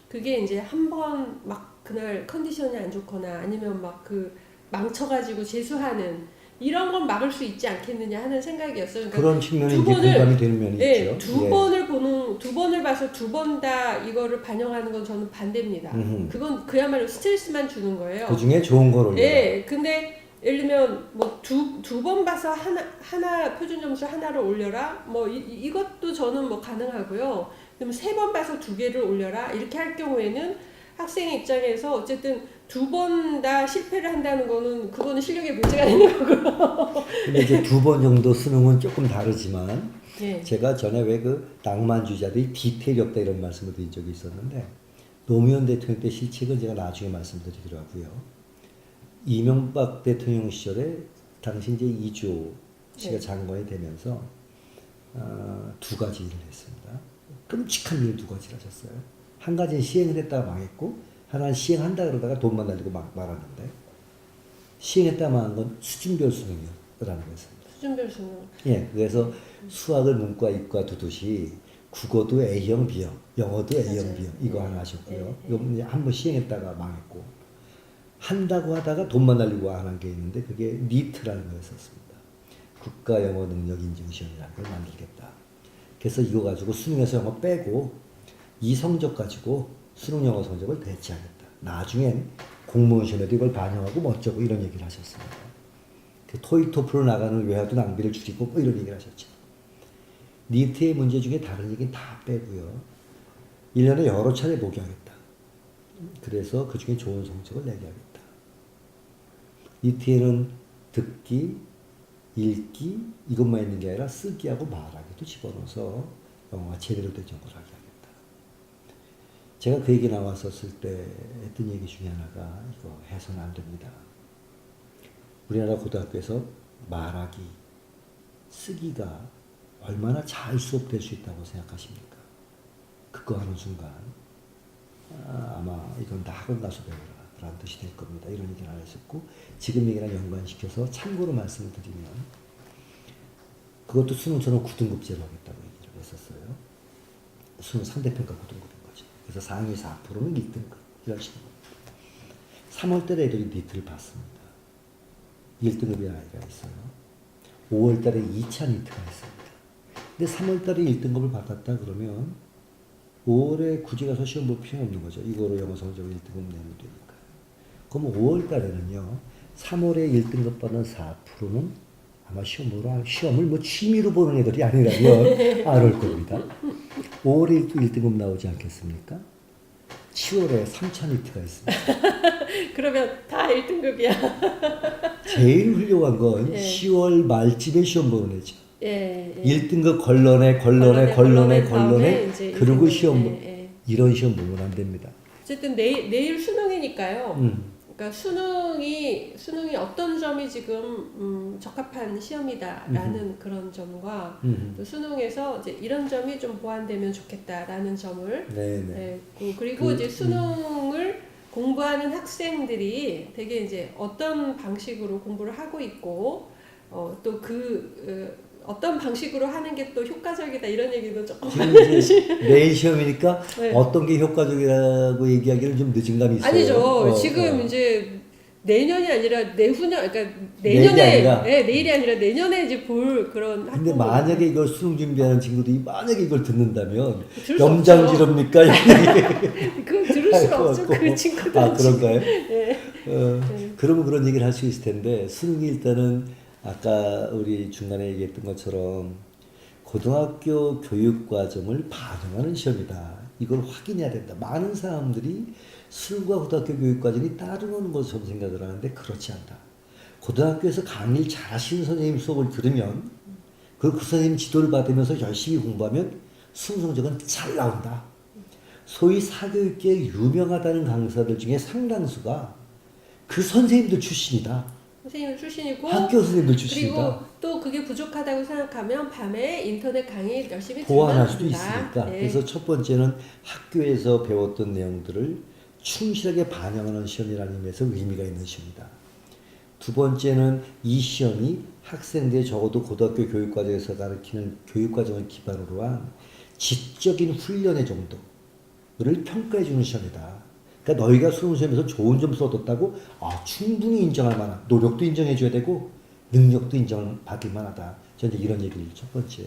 그게 이제 한 번 막 그날 컨디션이 안 좋거나 아니면 막 그 망쳐가지고 재수하는 이런 건 막을 수 있지 않겠느냐 하는 생각이었어요. 그러니까 그런 측면에 이제 공감이 되는 면이 네, 있죠. 두 번을 봐서 2번 다 이거를 반영하는 건 저는 반대입니다. 그건 그야말로 스트레스만 주는 거예요. 그 중에 좋은 걸 올려라. 네, 근데 예를 들면 뭐 두 번 봐서 하나 표준 점수 하나를 올려라. 뭐 이것도 저는 뭐 가능하고요. 그럼 3번 봐서 2개를 올려라. 이렇게 할 경우에는 학생 입장에서 어쨌든 2번 다 실패를 한다는 거는 그거는 실력에 문제가 있는 거고요. 근데 이제 2번 정도 수능은 조금 다르지만 네. 제가 전에 왜 그 낭만주의자들이 디테일이 없다 이런 말씀을 드린 적이 있었는데 노무현 대통령 때 실책은 제가 나중에 말씀드리기로 하고요. 이명박 대통령 시절에 당시 이제 이조 씨가 네. 장관이 되면서 2가지 일을 했습니다. 끔찍한 일 2가지를 하셨어요. 한 가지는 시행을 했다가 망했고 하나는 시행한다 그러다가 돈만 날리고 말았는데 시행했다 망한 건 수준별 수능이라는 거였습니다. 수준별 수능. 예, 그래서 수학을 문과, 이과 두듯이 국어도 A형, B형, 영어도 A형, B형 이거 하나 하셨고요. 이거 이제 한번 시행했다가 망했고 한다고 하다가 돈만 날리고 안 한 게 있는데 그게 니트라는 거였었습니다. 국가 영어 능력 인증 시험이라는 걸 만들겠다. 그래서 이거 가지고 수능에서 영어 빼고 이 성적 가지고 수능 영어 성적을 대체하겠다. 나중엔 공무원 시험에도 이걸 반영하고 뭐 어쩌고 이런 얘기를 하셨습니다. 그 토익 토플로 나가는 외화도 낭비를 줄이고 뭐 이런 얘기를 하셨죠. 니트의 문제 중에 다른 얘기는 다 빼고요. 1년에 여러 차례 보기 하겠다. 그래서 그 중에 좋은 성적을 내게 하겠다. 니트에는 듣기, 읽기 이것만 있는 게 아니라 쓰기하고 말하기도 집어넣어서 영어가 제대로 된 정보를 하게 하겠다. 제가 그 얘기 나왔었을 때 했던 얘기 중에 하나가 이거 해서는 안 됩니다. 우리나라 고등학교에서 말하기, 쓰기가 얼마나 잘 수업될 수 있다고 생각하십니까? 그거 하는 순간 아마 이건 다 학원 가서 배워라 라는 뜻이 될 겁니다. 이런 얘기를 안 했었고 지금 얘기랑 연관시켜서 참고로 말씀을 드리면 그것도 수능처럼 9등급제로 하겠다고 얘기를 했었어요. 수능 상대평가 9등급인 거죠. 그래서 상위 4%는 1등급 이런 식으로 3월달에 애들이 니트를 봤습니다. 1등급이 아이가 있어요. 5월달에 2차 니트가 있습니다. 근데 3월달에 1등급을 받았다 그러면 5월에 굳이 가서 시험 볼 필요는 없는 거죠. 이거로 영어 성적을 1등급 내면 되니까. 그럼 5월달에는요. 3월에 1등급 받은 4%는 아마 시험을 뭐 취미로 보는 애들이 아니라면 안 올 겁니다. 5월에 1등급 나오지 않겠습니까? 10월에 3차 니트가 있습니다. 그러면 다 1등급이야. 제일 훌륭한 건 예. 10월 말쯤에 시험 보는 애죠. 예, 예. 1등급 걸러내 다음에 이제 그리고 1등급. 시험 예. 이런 시험 보면 안 됩니다. 어쨌든 내일 수능이니까요. 그러니까 수능이 어떤 점이 지금 적합한 시험이다라는 그런 점과 또 수능에서 이제 이런 점이 좀 보완되면 좋겠다라는 점을 네네. 그리고 이제 수능을 공부하는 학생들이 되게 이제 어떤 방식으로 공부를 하고 있고 또 어떤 방식으로 하는 게 또 효과적이다 이런 얘기도 조금 지금 이제 내일 시험이니까 네. 어떤 게 효과적이라고 얘기하기는 좀 늦은 감이 있어요. 아니죠. 지금 이제 내년이 아니라 내후년, 그러니까 내일이 내년에, 아니라? 내일이 아니라 내년에 이제 볼 그런 근데 학부모. 만약에 이걸 수능 준비하는 친구들이 만약에 이걸 듣는다면 들을 수 염장지릅니까? 그거 들을 수가 것 없죠. 같고. 그 친구들. 아 그런가요? 네. 그러면 그런 얘기를 할 수 있을 텐데 수능이 일단은 아까 우리 중간에 얘기했던 것처럼 고등학교 교육 과정을 반영하는 시험이다. 이걸 확인해야 된다. 많은 사람들이 수능과 고등학교 교육 과정이 따르는 것으로 생각을 하는데 그렇지 않다. 고등학교에서 강의를 잘하시는 선생님 수업을 들으면 그 선생님 지도를 받으면서 열심히 공부하면 수능 성적은 잘 나온다. 소위 사교육계에 유명하다는 강사들 중에 상당수가 그 선생님들 출신이다. 선생님 출신이고 학교 선생님들 출신이다. 그리고 또 그게 부족하다고 생각하면 밤에 인터넷 강의 열심히 보완할 들으면 수도 된다. 있으니까. 네. 그래서 첫 번째는 학교에서 배웠던 내용들을 충실하게 반영하는 시험이라는 의미에서 의미가 있는 시험이다. 두 번째는 이 시험이 학생들이 적어도 고등학교 교육과정에서 가르치는 교육과정을 기반으로 한 지적인 훈련의 정도를 평가해주는 시험이다. 그러니까 너희가 수능시험에서 좋은 점수 얻었다고 충분히 인정할 만한 노력도 인정해줘야 되고 능력도 인정받을 만하다. 저는 이제 이런 얘기를 첫 번째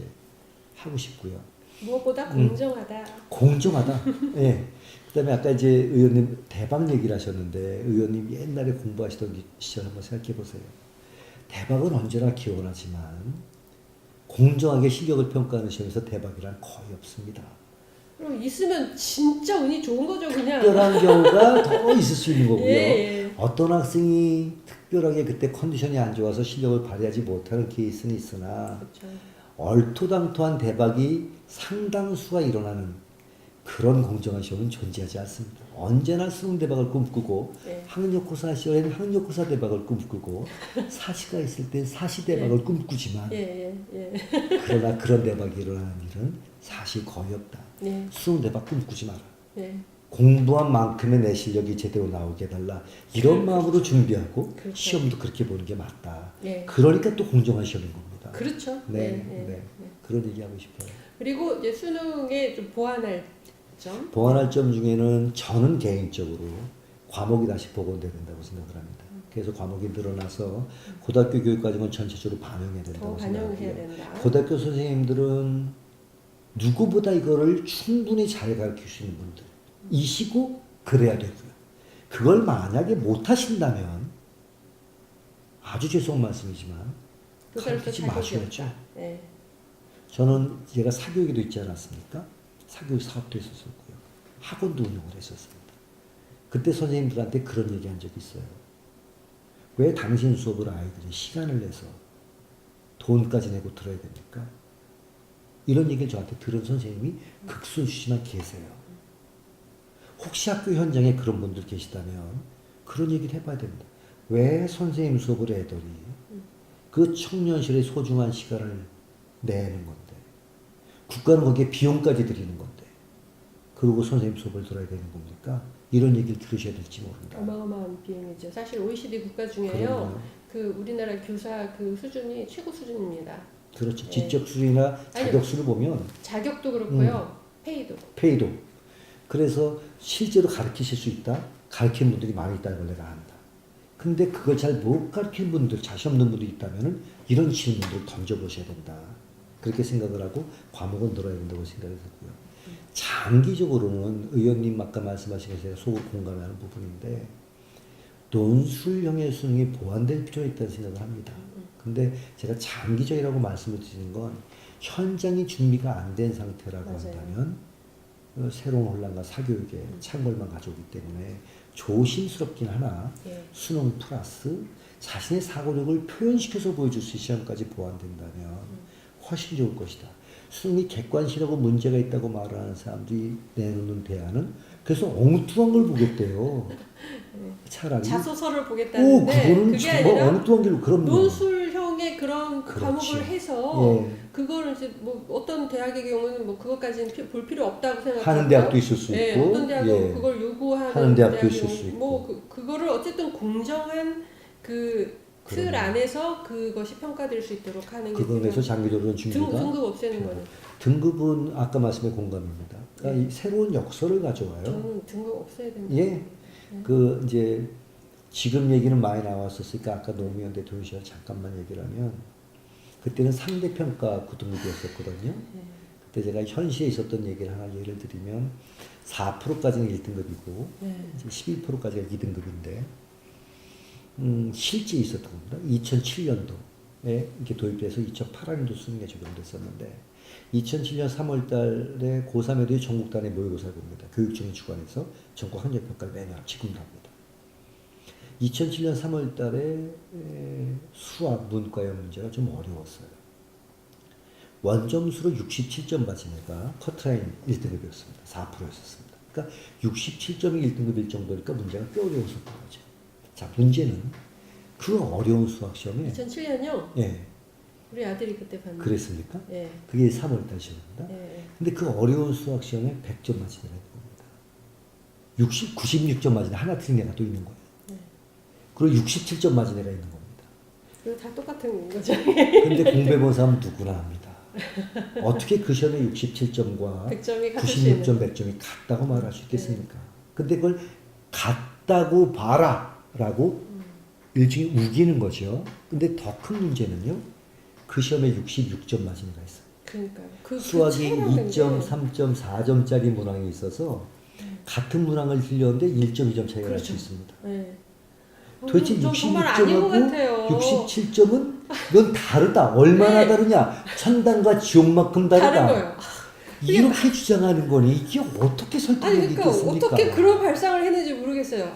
하고 싶고요. 무엇보다 공정하다. 공정하다. 예. 그다음에 아까 이제 의원님 대박 얘기를 하셨는데 의원님 옛날에 공부하시던 시절 한번 생각해 보세요. 대박은 언제나 기원하지만 공정하게 실력을 평가하는 시험에서 대박이란 거의 없습니다. 그럼 있으면 진짜 운이 좋은 거죠, 그냥. 특별한 경우가 더 있을 수 있는 거고요. 예. 어떤 학생이 특별하게 그때 컨디션이 안 좋아서 실력을 발휘하지 못하는 케이스는 있으나 그렇죠. 얼토당토한 대박이 상당수가 일어나는 그런 공정한 시험은 존재하지 않습니다. 언제나 수능 대박을 꿈꾸고 네. 학력고사 시험에는 학력고사 대박을 꿈꾸고 사시가 있을 땐 사시 대박을 꿈꾸지만 예. 그러나 그런 대박이 일어나는 일은 사실 거의 없다. 예. 수능 대박 꿈꾸지 마라. 예. 공부한 만큼의 내 실력이 제대로 나오게 해달라. 이런 마음으로 준비하고 그렇죠. 시험도 그렇게 보는 게 맞다. 예. 그러니까 또 공정한 시험인 겁니다. 그렇죠. 네. 그런 얘기하고 싶어요. 그리고 이제 수능에 좀 보완할 점. 보완할 점 중에는 저는 개인적으로 과목이 다시 복원돼야 된다고 생각을 합니다. 그래서 과목이 늘어나서 고등학교 교육과정은 전체적으로 반영해야 더 된다고 반영해야 생각해요. 된다. 고등학교 선생님들은 누구보다 이거를 충분히 잘 가르칠 수 있는 분들이시고 그래야 되고요. 그걸 만약에 못하신다면 아주 죄송한 말씀이지만 가르치지 마셔야죠. 네. 저는 제가 사교육에도 있지 않았습니까? 사교육 사업도 했었고요. 학원도 운영을 했었습니다. 그때 선생님들한테 그런 얘기 한 적이 있어요. 왜 당신 수업을 아이들이 시간을 내서 돈까지 내고 들어야 됩니까? 이런 얘기를 저한테 들은 선생님이 극소수지만 계세요. 혹시 학교 현장에 그런 분들 계시다면 그런 얘기를 해봐야 됩니다. 왜 선생님 수업을 애들이 그 청년실의 소중한 시간을 내는 건데 국가는 거기에 비용까지 들이는 건데 그리고 선생님 수업을 들어야 되는 겁니까? 이런 얘기를 들으셔야 될지 모른다. 어마어마한 비용이죠. 사실 OECD 국가 중에요. 그럼요. 그 우리나라 교사 그 수준이 최고 수준입니다. 그렇죠. 네. 지적 수준이나 자격수를 보면 자격도 그렇고요. 페이도. 그래서 실제로 가르치실 수 있다. 가르치는 분들이 많이 있다는 걸 내가 안다. 근데 그걸 잘 못 가르치는 분들, 자신 없는 분들이 있다면 이런 질문들을 던져보셔야 된다. 그렇게 생각을 하고 과목은 늘어야 된다고 생각했고요. 장기적으로는 의원님 아까 말씀하신 게 제가 속으로 공감하는 부분인데 논술형의 수능이 보완될 필요가 있다는 생각을 합니다. 근데 제가 장기적이라고 말씀을 드리는 건 현장이 준비가 안 된 상태라고 맞아요. 한다면 새로운 혼란과 사교육에 창궐만 가져오기 때문에 조심스럽긴 하나 예. 수능 플러스 자신의 사고력을 표현시켜서 보여줄 수 있는 시험까지 보완된다면 훨씬 좋을 것이다. 수능이 객관식이라고 문제가 있다고 말하는 사람들이 내놓는 대안은 그래서 엉뚱한 걸 보겠대요. 차라리 자소서를 보겠다는데 그거는 그게 정말 아니라 엉뚱한 길로 그럼요. 논술형의 그런 그렇지. 과목을 해서 예. 그거를 이제 뭐 어떤 대학의 경우는 뭐 그것까지는 볼 필요 없다고 생각하고 하는 대학도 있을 수 예, 있고 어떤 대학은 예. 그걸 요구하는 하는 대학도 대학의 있을 경우, 수 있고. 뭐 그거를 어쨌든 공정한 그 틀 그럼요. 안에서 그것이 평가될 수 있도록 하는 게 그거에서 장기적으로 준비가 등급 없애는 거는 등급은 아까 말씀에 공감입니다. 그러니까 이 새로운 역설을 가져와요. 저는 등급 없애야 된다. 예. 그 이제 지금 얘기는 많이 나왔었으니까 아까 노무현 대통령 시절 잠깐만 얘기를 하면 그때는 상대평가 9등급이었었거든요. 그때 제가 현시에 있었던 얘기를 하나 예를 들면 4%까지는 1등급이고 네. 11%까지가 2등급인데 실제 있었던 겁니다. 2007년도에 이렇게 도입돼서 2008학년도 수능에 적용됐었는데 2007년 3월 달에 고3 애들이 전국 단위 모의고사를 봅니다. 교육청이 주관해서 전국 학력평가를 매년 지금도 합니다. 2007년 3월 달에 수학, 문과형 문제가 좀 어려웠어요. 원점수로 67점 맞은 애가 커트라인 1등급이었습니다. 4%였었습니다. 그러니까 67점이 1등급일 정도니까 문제가 꽤 어려웠었던 거죠. 자, 문제는 그 어려운 수학 시험에 2007년요? 예, 우리 아들이 그때 봤는데. 그랬습니까? 예. 그게 3월 달 시험입니다. 예. 근데 그 어려운 수학 시험에 100점 맞으면 됩니다. 96점 맞은 애 하나 틀린 애가 또 있는 거예요. 그리고 67점 맞은 애가 있는 겁니다. 이거 다 똑같은 거죠. 근데 공부해 본 사람은 누구나 합니다. 어떻게 그 시험에 67점과 100점이 같을 수 있는. 96점, 100점이 같다고 말할 수 있겠습니까? 근데 그걸 같다고 봐라라고 일종의 우기는 거죠. 근데 더 큰 문제는요. 그 시험에 66점 맞은 애가 있어요. 그러니까요. 수학이 체력인데. 2점, 3점, 4점짜리 문항이 있어서 같은 문항을 틀렸는데 1.2점 차이가 날 수 그렇죠. 있습니다. 네. 도대체 전 정말 아닌 것 같아요. 67점은 이건 다르다. 얼마나 네. 다르냐? 천당과 지옥만큼 다르다. 다른 거예요. 이렇게 주장하는 거니 이게 어떻게 아니 설득력이 그러니까 있겠습니까? 어떻게 그런 발상을 했는지 모르겠어요.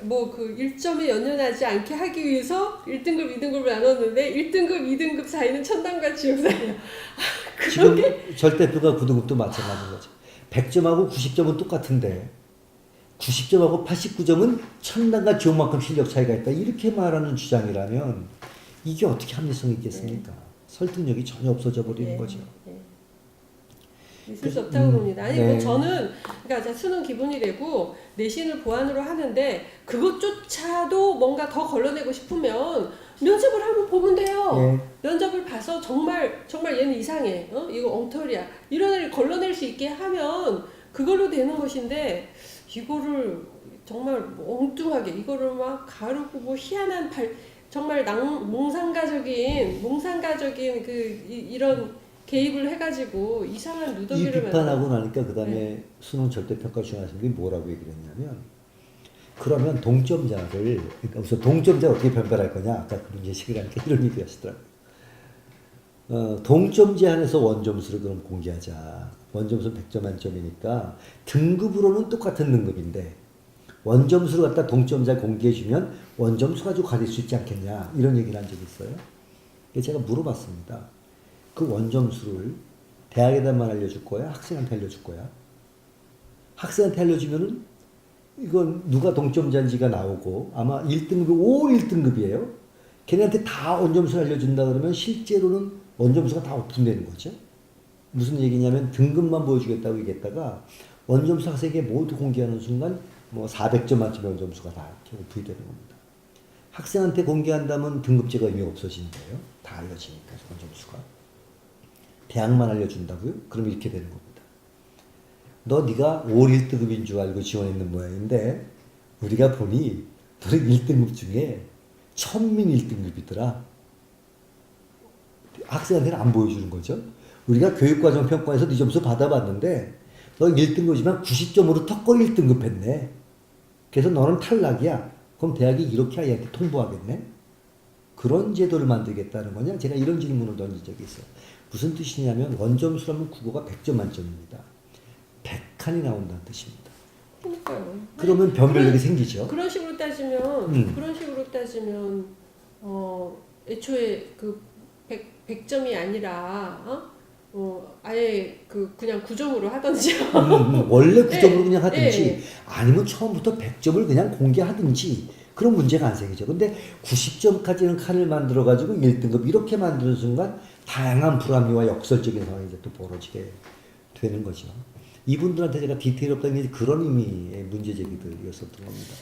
그 1점에 연연하지 않게 하기 위해서 1등급, 2등급을 나눴는데 1등급, 2등급 사이는 천당과 지옥 사이예요. 지금 절대표가 9등급도 마찬가지인 거죠. 100점하고 90점은 똑같은데 90점하고 89점은 천당과 지옥만큼 실력 차이가 있다. 이렇게 말하는 주장이라면 이게 어떻게 합리성이 있겠습니까? 설득력이 전혀 없어져 버리는 거죠. 네. 있을 수 없다고 봅니다. 아니 네. 뭐 저는 그러니까 수능 기본이 되고 내신을 보완으로 하는데 그것조차도 뭔가 더 걸러내고 싶으면 면접을 한번 보면 돼요. 네. 면접을 봐서 정말 얘는 이상해. 이거 엉터리야. 이런 애를 걸러낼 수 있게 하면 그걸로 되는 것인데 이거를 정말 엉뚱하게 이거를 막 가르고 뭐 희한한 정말 몽상가적인 이런 개입을 해가지고 이상한 이 누더기를 비판하고 나니까 그 다음에 네. 수능 절대평가 중하신 분이 뭐라고 얘기를 했냐면 그러면 동점자를 그러니까 우선 동점자 어떻게 변별할 거냐 아까 그 문제 예식을 하니까 이런 얘기 하시더라고요. 동점제 안에서 원점수를 그럼 공개하자. 원점수 100점 만점이니까 등급으로는 똑같은 등급인데 원점수를 갖다 동점자 공개해주면 원점수 가지고 가릴 수 있지 않겠냐 이런 얘기를 한 적이 있어요. 그래서 제가 물어봤습니다. 그 원점수를 대학에다만 알려줄 거야? 학생한테 알려줄 거야? 학생한테 알려주면은 이건 누가 동점자인지가 나오고 아마 1등급이 1등급이에요. 걔네한테 다 원점수를 알려준다 그러면 실제로는 원점수가 다 오픈되는 거죠. 무슨 얘기냐면 등급만 보여주겠다고 얘기했다가 원점수 학생에게 모두 공개하는 순간 뭐 400점 만점의 원점수가 다 이렇게 오픈이 되는 겁니다. 학생한테 공개한다면 등급제가 의미 없어지는 거예요. 다 알려지니까 원점수가. 대학만 알려준다고요? 그럼 이렇게 되는 겁니다. 네가 5, 1등급인 줄 알고 지원했는 모양인데 우리가 보니 너는 1등급 중에 천민 1등급이더라. 학생한테는 안 보여주는 거죠. 우리가 교육과정 평가에서 네 점수 받아봤는데 너 1등급이지만 90점으로 턱걸이 1등급 했네. 그래서 너는 탈락이야. 그럼 대학이 이렇게 아이한테 통보하겠네. 그런 제도를 만들겠다는 거냐? 제가 이런 질문을 던진 적이 있어요. 무슨 뜻이냐면 원점수라면 국어가 100점 만점입니다. 100칸이 나온다는 뜻입니다. 그러니까요. 그러면 변별력이 생기죠. 그런 식으로 따지면 애초에 그 100점이 아니라 아예 그냥 9점으로 하던지 원래 9점으로 네, 그냥 하든지 네. 아니면 처음부터 100점을 그냥 공개하든지 그런 문제가 안 생기죠. 근데 90점까지는 칸을 만들어 가지고 1등급 이렇게 만드는 순간 다양한 불합리와 역설적인 상황이 이제 또 벌어지게 되는 거죠. 이분들한테 제가 디테일 없다는 게 그런 의미의 문제 제기들이었었던 겁니다.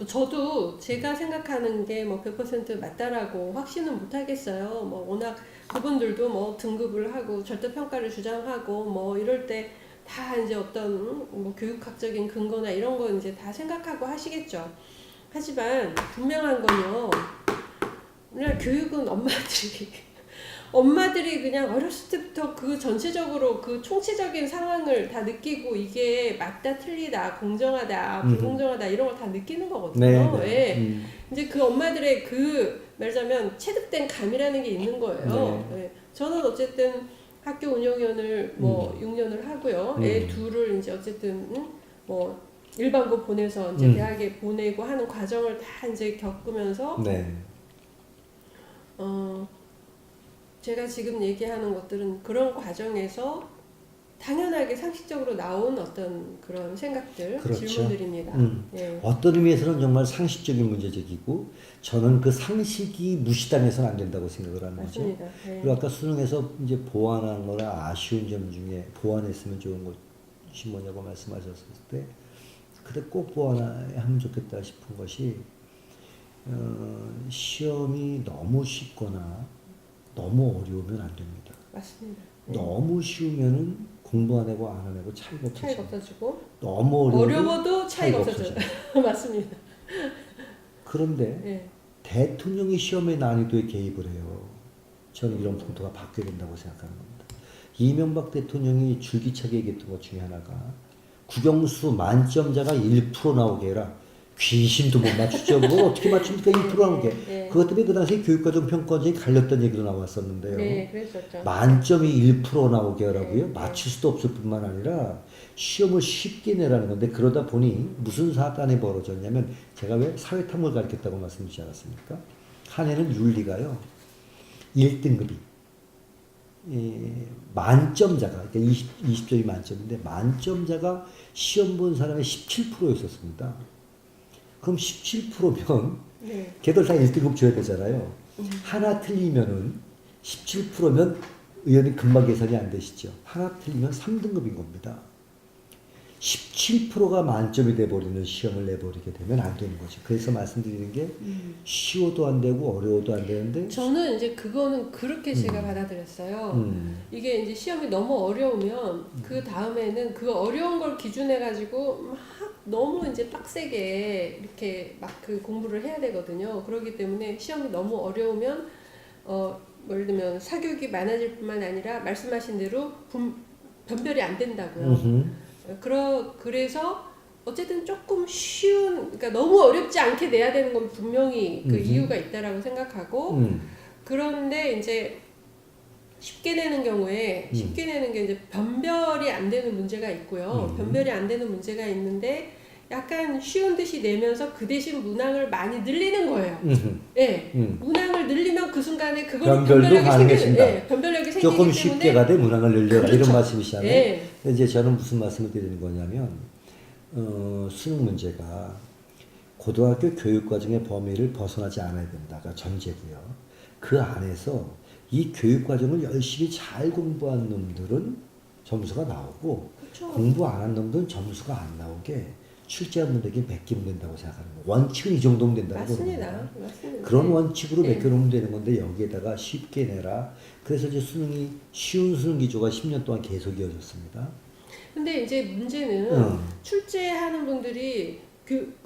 저도 제가 생각하는 게 100% 맞다라고 확신은 못 하겠어요. 워낙 그분들도 등급을 하고 절대평가를 주장하고 이럴 때 다 이제 어떤 교육학적인 근거나 이런 거 이제 다 생각하고 하시겠죠. 하지만 분명한 건요. 그냥 교육은 엄마들이 그냥 어렸을 때부터 그 전체적으로 그 총체적인 상황을 다 느끼고 이게 맞다 틀리다 공정하다 불공정하다 이런 걸 다 느끼는 거거든요. 예. 이제 그 엄마들의 말하자면 체득된 감이라는 게 있는 거예요. 예. 저는 어쨌든 학교 운영위원을 6년을 하고요. 애 둘을 이제 어쨌든 일반고 보내서 이제 대학에 보내고 하는 과정을 다 이제 겪으면서 제가 지금 얘기하는 것들은 그런 과정에서 당연하게 상식적으로 나온 어떤 그런 생각들, 그렇죠. 질문들입니다. 예. 어떤 의미에서는 정말 상식적인 문제적이고 저는 그 상식이 무시당해서는 안 된다고 생각을 하는 맞습니다. 거죠. 예. 그리고 아까 수능에서 이제 보완한 거나 아쉬운 점 중에 보완했으면 좋은 것이 뭐냐고 말씀하셨을 때 근데 꼭 보완해야 하면 좋겠다 싶은 것이 시험이 너무 쉽거나 너무 어려우면 안 됩니다. 맞습니다. 너무 쉬우면은 공부 안 하고 안 하고 차이가 차이가 없어져. 없어지고 너무 어려워도 차이가 없어져요. 맞습니다. 그런데 예. 대통령이 시험의 난이도에 개입을 해요. 저는 이런 풍토가 바뀌어야 된다고 생각하는 겁니다. 이명박 대통령이 줄기차게 얘기했던 것 중에 하나가 국영수 만점자가 1% 나오게 해라. 귀신도 못 맞추죠. 그걸 어떻게 맞춥니까? 1% 나오게. 네. 그것 때문에 그 당시 교육과정 평가원장이 갈렸던 얘기도 나왔었는데요. 네, 그랬었죠. 만점이 1% 나오게 하라고요? 네. 맞출 수도 없을 뿐만 아니라 시험을 쉽게 내라는 건데 그러다 보니 무슨 사단이 벌어졌냐면 제가 왜 사회탐을 가르쳤다고 말씀드리지 않았습니까? 한 해는 윤리가요. 1등급이 만점자가 그러니까 20점이 만점인데 만점자가 시험 본 사람의 17%였었습니다. 그럼 17%면 네. 걔들 다 1등급 줘야 되잖아요. 하나 틀리면은 17%면 의원님 금방 계산이 안 되시죠. 하나 틀리면 3등급인 겁니다. 17%가 만점이 돼버리는 시험을 내버리게 되면 안 되는 거죠. 그래서 말씀드리는 게 쉬워도 안 되고 어려워도 안 되는데 저는 이제 그거는 그렇게 제가 받아들였어요. 이게 이제 시험이 너무 어려우면 그 다음에는 그 어려운 걸 기준해 가지고 막 너무 이제 빡세게 이렇게 막 그 공부를 해야 되거든요. 그렇기 때문에 시험이 너무 어려우면 예를 들면 사교육이 많아질 뿐만 아니라 말씀하신 대로 변별이 안 된다고요. 그래서 어쨌든 조금 쉬운, 그러니까 너무 어렵지 않게 내야 되는 건 분명히 그 이유가 있다라고 생각하고, 그런데 이제 쉽게 내는 경우에 쉽게 내는 게 이제 변별이 안 되는 문제가 있고요. 변별이 안 되는 문제가 있는데 약간 쉬운 듯이 내면서 그 대신 문항을 많이 늘리는 거예요. 예, 문항을 늘리면 그 순간에 그걸 변별도 가능해진다. 예, 변별력이 생기기 조금 때문에 쉽게 가되 문항을 늘려라. 그렇죠. 이런 말씀이시잖아요. 예. 근데 이제 저는 무슨 말씀을 드리는 거냐면 수능 문제가 고등학교 교육 과정의 범위를 벗어나지 않아야 된다가 전제고요. 그 안에서 이 교육 과정을 열심히 잘 공부한 놈들은 점수가 나오고 그렇죠. 공부 안 한 놈들은 점수가 안 나오게 출제한 분들에게 맡기면 된다고 생각하는 거예요. 원칙은 이 정도면 된다고 맞습니다. 보는 거예요. 맞습니다. 그런 네. 원칙으로 네. 맡겨놓으면 되는 건데 여기에다가 쉽게 내라. 그래서 이제 수능이 쉬운 수능 기조가 10년 동안 계속 이어졌습니다. 근데 이제 문제는 출제하는 분들이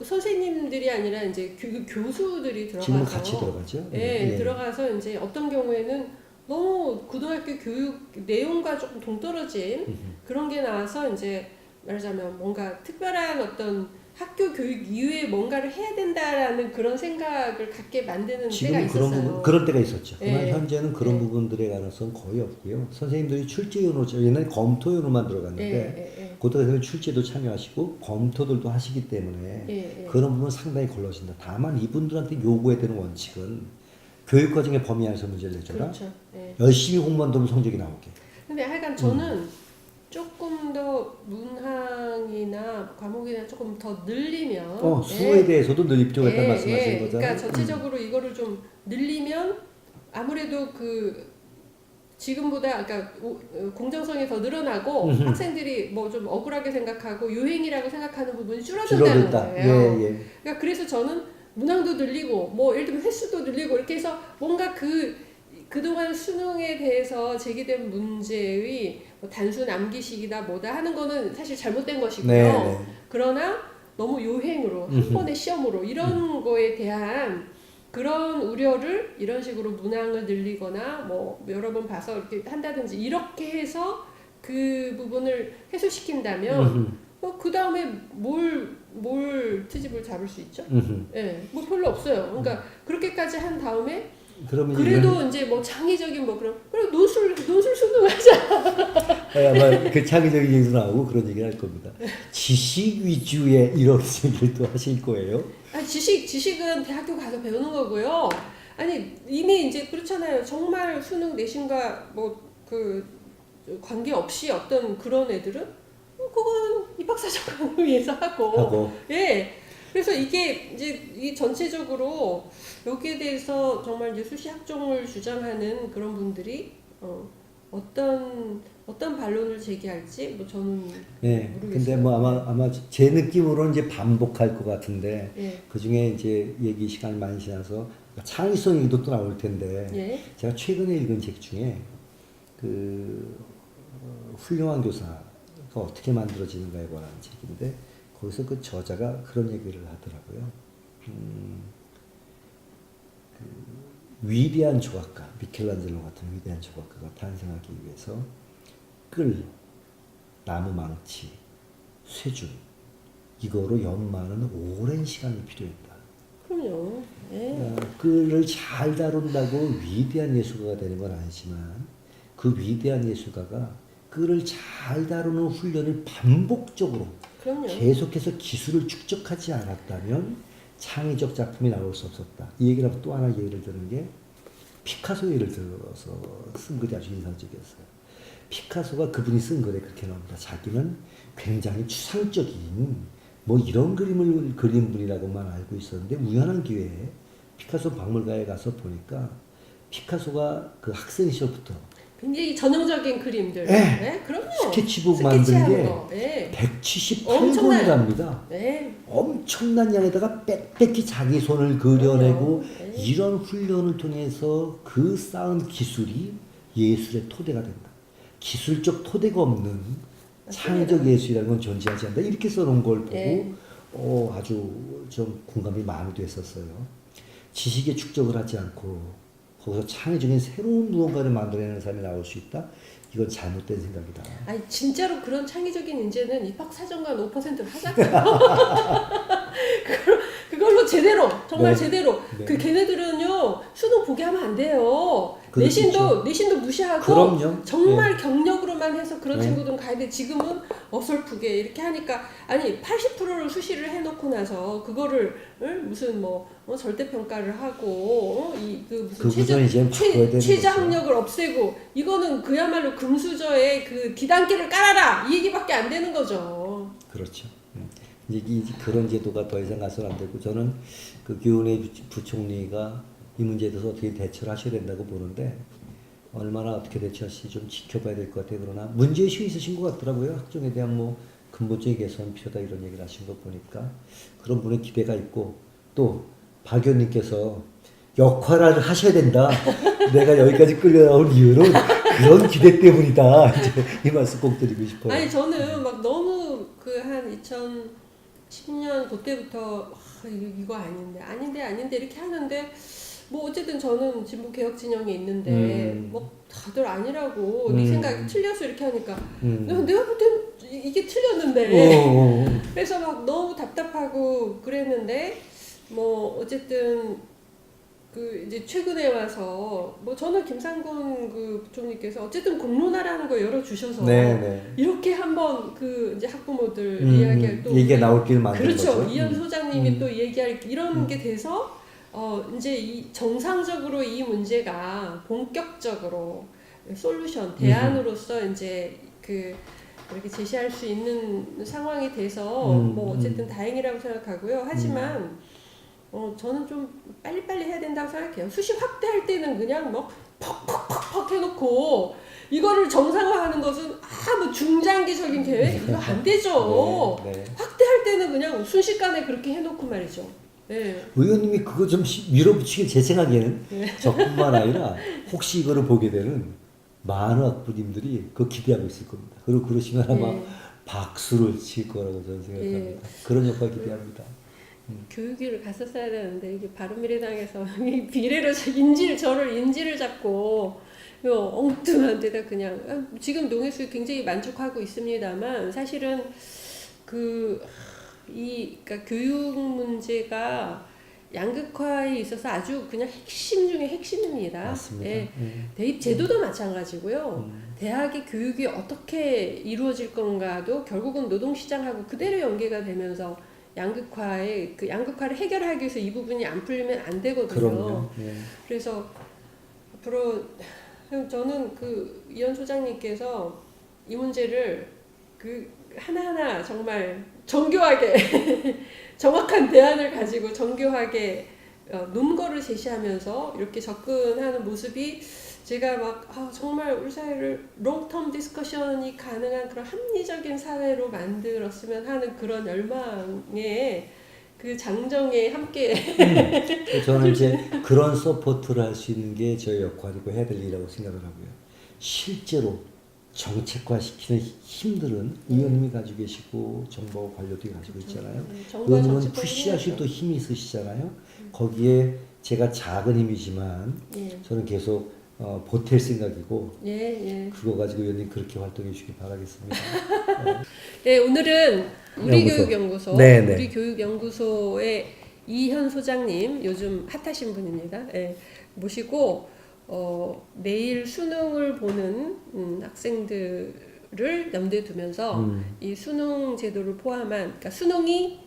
선생님들이 아니라 이제 교수들이 들어가서 지금 같이 들어가죠. 예, 들어가서 이제 어떤 경우에는 너무 고등학교 교육 내용과 조금 동떨어진 그런 게 나와서 이제 말하자면 뭔가 특별한 어떤 학교 교육 이후에 뭔가를 해야 된다라는 그런 생각을 갖게 만드는 때가 있었어요. 그런 때가 있었죠. 그러나 예. 현재는 그런 예. 부분들의 가능성은 거의 없고요. 선생님들이 출제위원으로 옛날에 검토위원으로만 들어갔는데 고등학교 출제도 참여하시고 검토들도 하시기 때문에 그런 부분은 상당히 걸러진다. 다만 이분들한테 요구해야 되는 원칙은 교육과정의 범위 안에서 문제를 내줘라. 그렇죠. 예. 열심히 공부한 놈 성적이 나오게. 근데 하여간 저는 조금 더 문항이나 과목이나 조금 더 늘리면 수에 대해서도 늘 입조했다는 말씀하시는 거잖아요. 그러니까 전체적으로 이거를 좀 늘리면 아무래도 그 지금보다 그러니까 공정성이 더 늘어나고 학생들이 뭐 좀 억울하게 생각하고 유행이라고 생각하는 부분이 줄어든다는 거예요. 예. 그러니까 그래서 저는 문항도 늘리고 뭐 예를 들면 횟수도 늘리고 이렇게 해서 뭔가 그동안 수능에 대해서 제기된 문제의 뭐 단순 암기식이다 뭐다 하는 거는 사실 잘못된 것이고요. 네. 그러나 너무 요행으로 한 번의 시험으로 이런 거에 대한 그런 우려를 이런 식으로 문항을 늘리거나 뭐 여러 번 봐서 이렇게 한다든지 이렇게 해서 그 부분을 해소시킨다면 그 다음에 뭘 트집을 잡을 수 있죠? 예, 뭐 별로 없어요. 그러니까 그렇게까지 한 다음에 그래도 이제 뭐 창의적인 뭐 그럼 논술 수능하자. 아마 그 창의적인 얘기도 나오고 그런 얘기를 할 겁니다. 지식 위주의 이런 얘기를 또 하실 거예요. 아니 지식은 대학교 가서 배우는 거고요. 아니 이미 이제 그렇잖아요. 정말 수능 내신과 뭐 그 관계 없이 어떤 그런 애들은 그건 입학사정관을 위해서 하고. 예. 그래서 이게 이제 이 전체적으로 여기에 대해서 정말 이제 수시 학종을 주장하는 그런 분들이 어떤 반론을 제기할지 뭐 저는 네, 모르겠어요. 근데 뭐 아마 제 느낌으로는 이제 반복할 것 같은데 예. 그 중에 이제 얘기 시간이 많이 지나서 창의성 얘기도 또 나올 텐데 예. 제가 최근에 읽은 책 중에 그 훌륭한 교사가 어떻게 만들어지는가에 관한 책인데 거기서 그 저자가 그런 얘기를 하더라고요. 위대한 조각가, 미켈란젤로 같은 위대한 조각가가 탄생하기 위해서 끌, 나무 망치, 쇠줄 이거로 연마하는 오랜 시간이 필요했다. 그럼요. 예. 끌을 잘 다룬다고 위대한 예술가가 되는 건 아니지만 그 위대한 예술가가 끌을 잘 다루는 훈련을 반복적으로 그럼요. 계속해서 기술을 축적하지 않았다면 창의적 작품이 나올 수 없었다. 이 얘기를 하고 또 하나 예를 드는 게 피카소 예를 들어서 쓴 글이 아주 인상적이었어요. 피카소가 그분이 쓴 글에 그렇게 나옵니다. 자기는 굉장히 추상적인 뭐 이런 그림을 그린 분이라고만 알고 있었는데 우연한 기회에 피카소 박물관에 가서 보니까 피카소가 그 학생 시절부터 굉장히 전형적인 그림들. 예. 네, 그럼요. 스케치북 만든 스케치하는 게 거. 예. 178권이랍니다. 네. 엄청난 양에다가 빽빽히 자기 손을 그려내고 네. 이런 훈련을 통해서 그 쌓은 기술이 예술의 토대가 된다. 기술적 토대가 없는 창의적 예술이라는 건 존재하지 않는다. 이렇게 써놓은 걸 보고 네. 아주 좀 공감이 많이 됐었어요. 지식의 축적을 하지 않고 거기서 창의적인 새로운 무언가를 만들어내는 사람이 나올 수 있다? 이건 잘못된 생각이다. 아니 진짜로 그런 창의적인 인재는 입학사정관 5%를 하자고요. 그걸로 제대로 정말 네. 제대로 네. 그 걔네들은요 수능 보게 하면 안 돼요. 그렇죠. 내신도 무시하고 그럼요. 정말 경력으로만 해서 그런 네. 친구들은 가야 돼. 지금은 어설프게 이렇게 하니까 아니 80%를 수시를 해놓고 나서 그거를 무슨 절대 평가를 하고 그 무슨 구조는 이제 바꿔야 되는 최저 거죠. 학력을 없애고 이거는 그야말로 금수저의 그 D단계를 깔아라 이 얘기밖에 안 되는 거죠. 그렇죠. 이제 그런 제도가 더 이상 가서는 안 되고 저는 그 교훈의 부총리가 이 문제에 대해서 어떻게 대처를 하셔야 된다고 보는데 얼마나 어떻게 대처할지 좀 지켜봐야 될 것 같아요. 그러나 문제의식이 있으신 것 같더라고요. 학종에 대한 뭐 근본적인 개선 필요다 이런 얘기를 하신 거 보니까 그런 분의 기대가 있고 또 박 의원님께서 역할을 하셔야 된다. 내가 여기까지 끌려나온 이유는 그런 기대 때문이다. 이제 이 말씀 꼭 드리고 싶어요. 아니 저는 막 너무 그 한 2010년 그때부터 이거 아닌데 이렇게 하는데 뭐 어쨌든 저는 진보 개혁 진영에 있는데 뭐 다들 아니라고 네 생각이 틀려서 이렇게 하니까 내가 볼 땐 이게 틀렸는데 그래서 막 너무 답답하고 그랬는데 뭐 어쨌든 그 이제 최근에 와서 뭐 저는 김상곤 그 부총리께서 어쨌든 공론화라는 거 열어주셔서 네. 이렇게 한번 그 이제 학부모들 이야기할 또 얘기가 나올 길 만든 그렇죠. 거죠. 이현 소장님이 또 얘기할 이런 게 돼서 이제 이 정상적으로 이 문제가 본격적으로 솔루션 대안으로서 이제 그 이렇게 제시할 수 있는 상황이 돼서 뭐 어쨌든 다행이라고 생각하고요. 하지만 저는 좀 빨리빨리 해야 된다고 생각해요. 수시 확대할 때는 그냥 뭐 퍽퍽퍽퍽 해놓고 이거를 정상화하는 것은 뭐 중장기적인 계획 이거 안 되죠. 네. 확대할 때는 그냥 순식간에 그렇게 해놓고 말이죠. 네. 의원님이 그거 좀 밀어붙이길 제 생각에는 네. 저뿐만 아니라 혹시 이거를 보게 되는 많은 학부님들이 그거 기대하고 있을 겁니다. 그리고 그러시면 아마 네. 박수를 칠 거라고 저는 생각합니다. 그런 역할 기대합니다. 교육위를 갔었어야 되는데 이게 바른미래당에서 이 비례를 저를 인지를 잡고 엉뚱한 데다 그냥 지금 농해수에 굉장히 만족하고 있습니다만 사실은 그러니까 교육 문제가 양극화에 있어서 아주 그냥 핵심 중에 핵심입니다. 맞습니다. 예. 대입 제도도 마찬가지고요. 대학의 교육이 어떻게 이루어질 건가도 결국은 노동시장하고 그대로 연계가 되면서 양극화를 해결하기 위해서 이 부분이 안 풀리면 안 되거든요. 그럼요. 네. 그래서 앞으로 저는 그 이현 소장님께서 이 문제를 그 하나하나 정말 정교하게 정확한 대안을 가지고 정교하게 논거를 제시하면서 이렇게 접근하는 모습이 제가 막 정말 우리 사회를 롱텀 디스커션이 가능한 그런 합리적인 사회로 만들었으면 하는 그런 열망에 그 장정에 함께 저는 이제 그런 서포트를 할 수 있는 게 저의 역할이고 해야 될 일이라고 생각을 하고요. 실제로 정책화시키는 힘들은 의원님이 가지고 계시고 정부 관료들이 가지고 있잖아요. 정부와 의원님은 정치권이 푸시하실 해야죠. 또 힘이 있으시잖아요. 거기에 제가 작은 힘이지만 예. 저는 계속 보탤 생각이고 예, 예. 그거 가지고 의원님 그렇게 활동해 주시기 바라겠습니다. 네, 오늘은 우리 연구소. 교육연구소, 네, 네. 우리 교육연구소의 이현 소장님, 요즘 핫하신 분입니다. 예, 모시고 내일 수능을 보는 학생들을 염두에 두면서 이 수능 제도를 포함한, 그러니까 수능이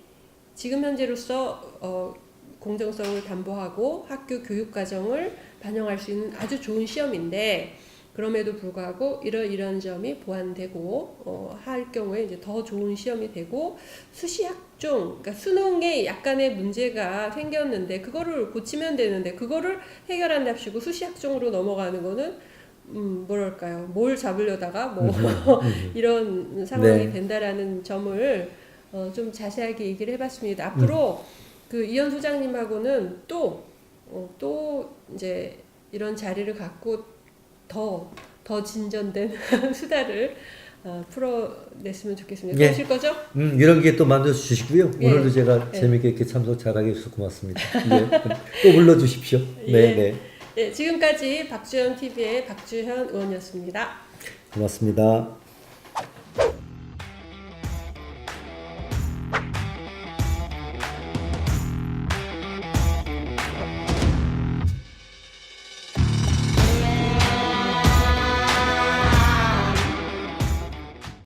지금 현재로서 공정성을 담보하고 학교 교육 과정을 반영할 수 있는 아주 좋은 시험인데, 그럼에도 불구하고 이런 점이 보완되고 할 경우에 이제 더 좋은 시험이 되고, 수시학종, 그러니까 수능에 약간의 문제가 생겼는데 그거를 고치면 되는데 그거를 해결한답시고 수시학종으로 넘어가는 거는 뭐랄까요, 뭘 잡으려다가 뭐 이런 상황이 네. 된다라는 점을 좀 자세하게 얘기를 해봤습니다. 앞으로 그 이현 소장님하고는 또 이제 이런 자리를 갖고 더 진전된 수다를 풀어냈으면 좋겠습니다. 예. 그러실 거죠? 이런 게 또 만들어 주시고요. 예. 오늘도 제가 예. 재밌게 이렇게 참석 잘하게 해주셔서 고맙습니다. 네. 또 불러 주십시오. 네, 예. 네. 네, 지금까지 박주현 TV의 박주현 의원이었습니다. 고맙습니다.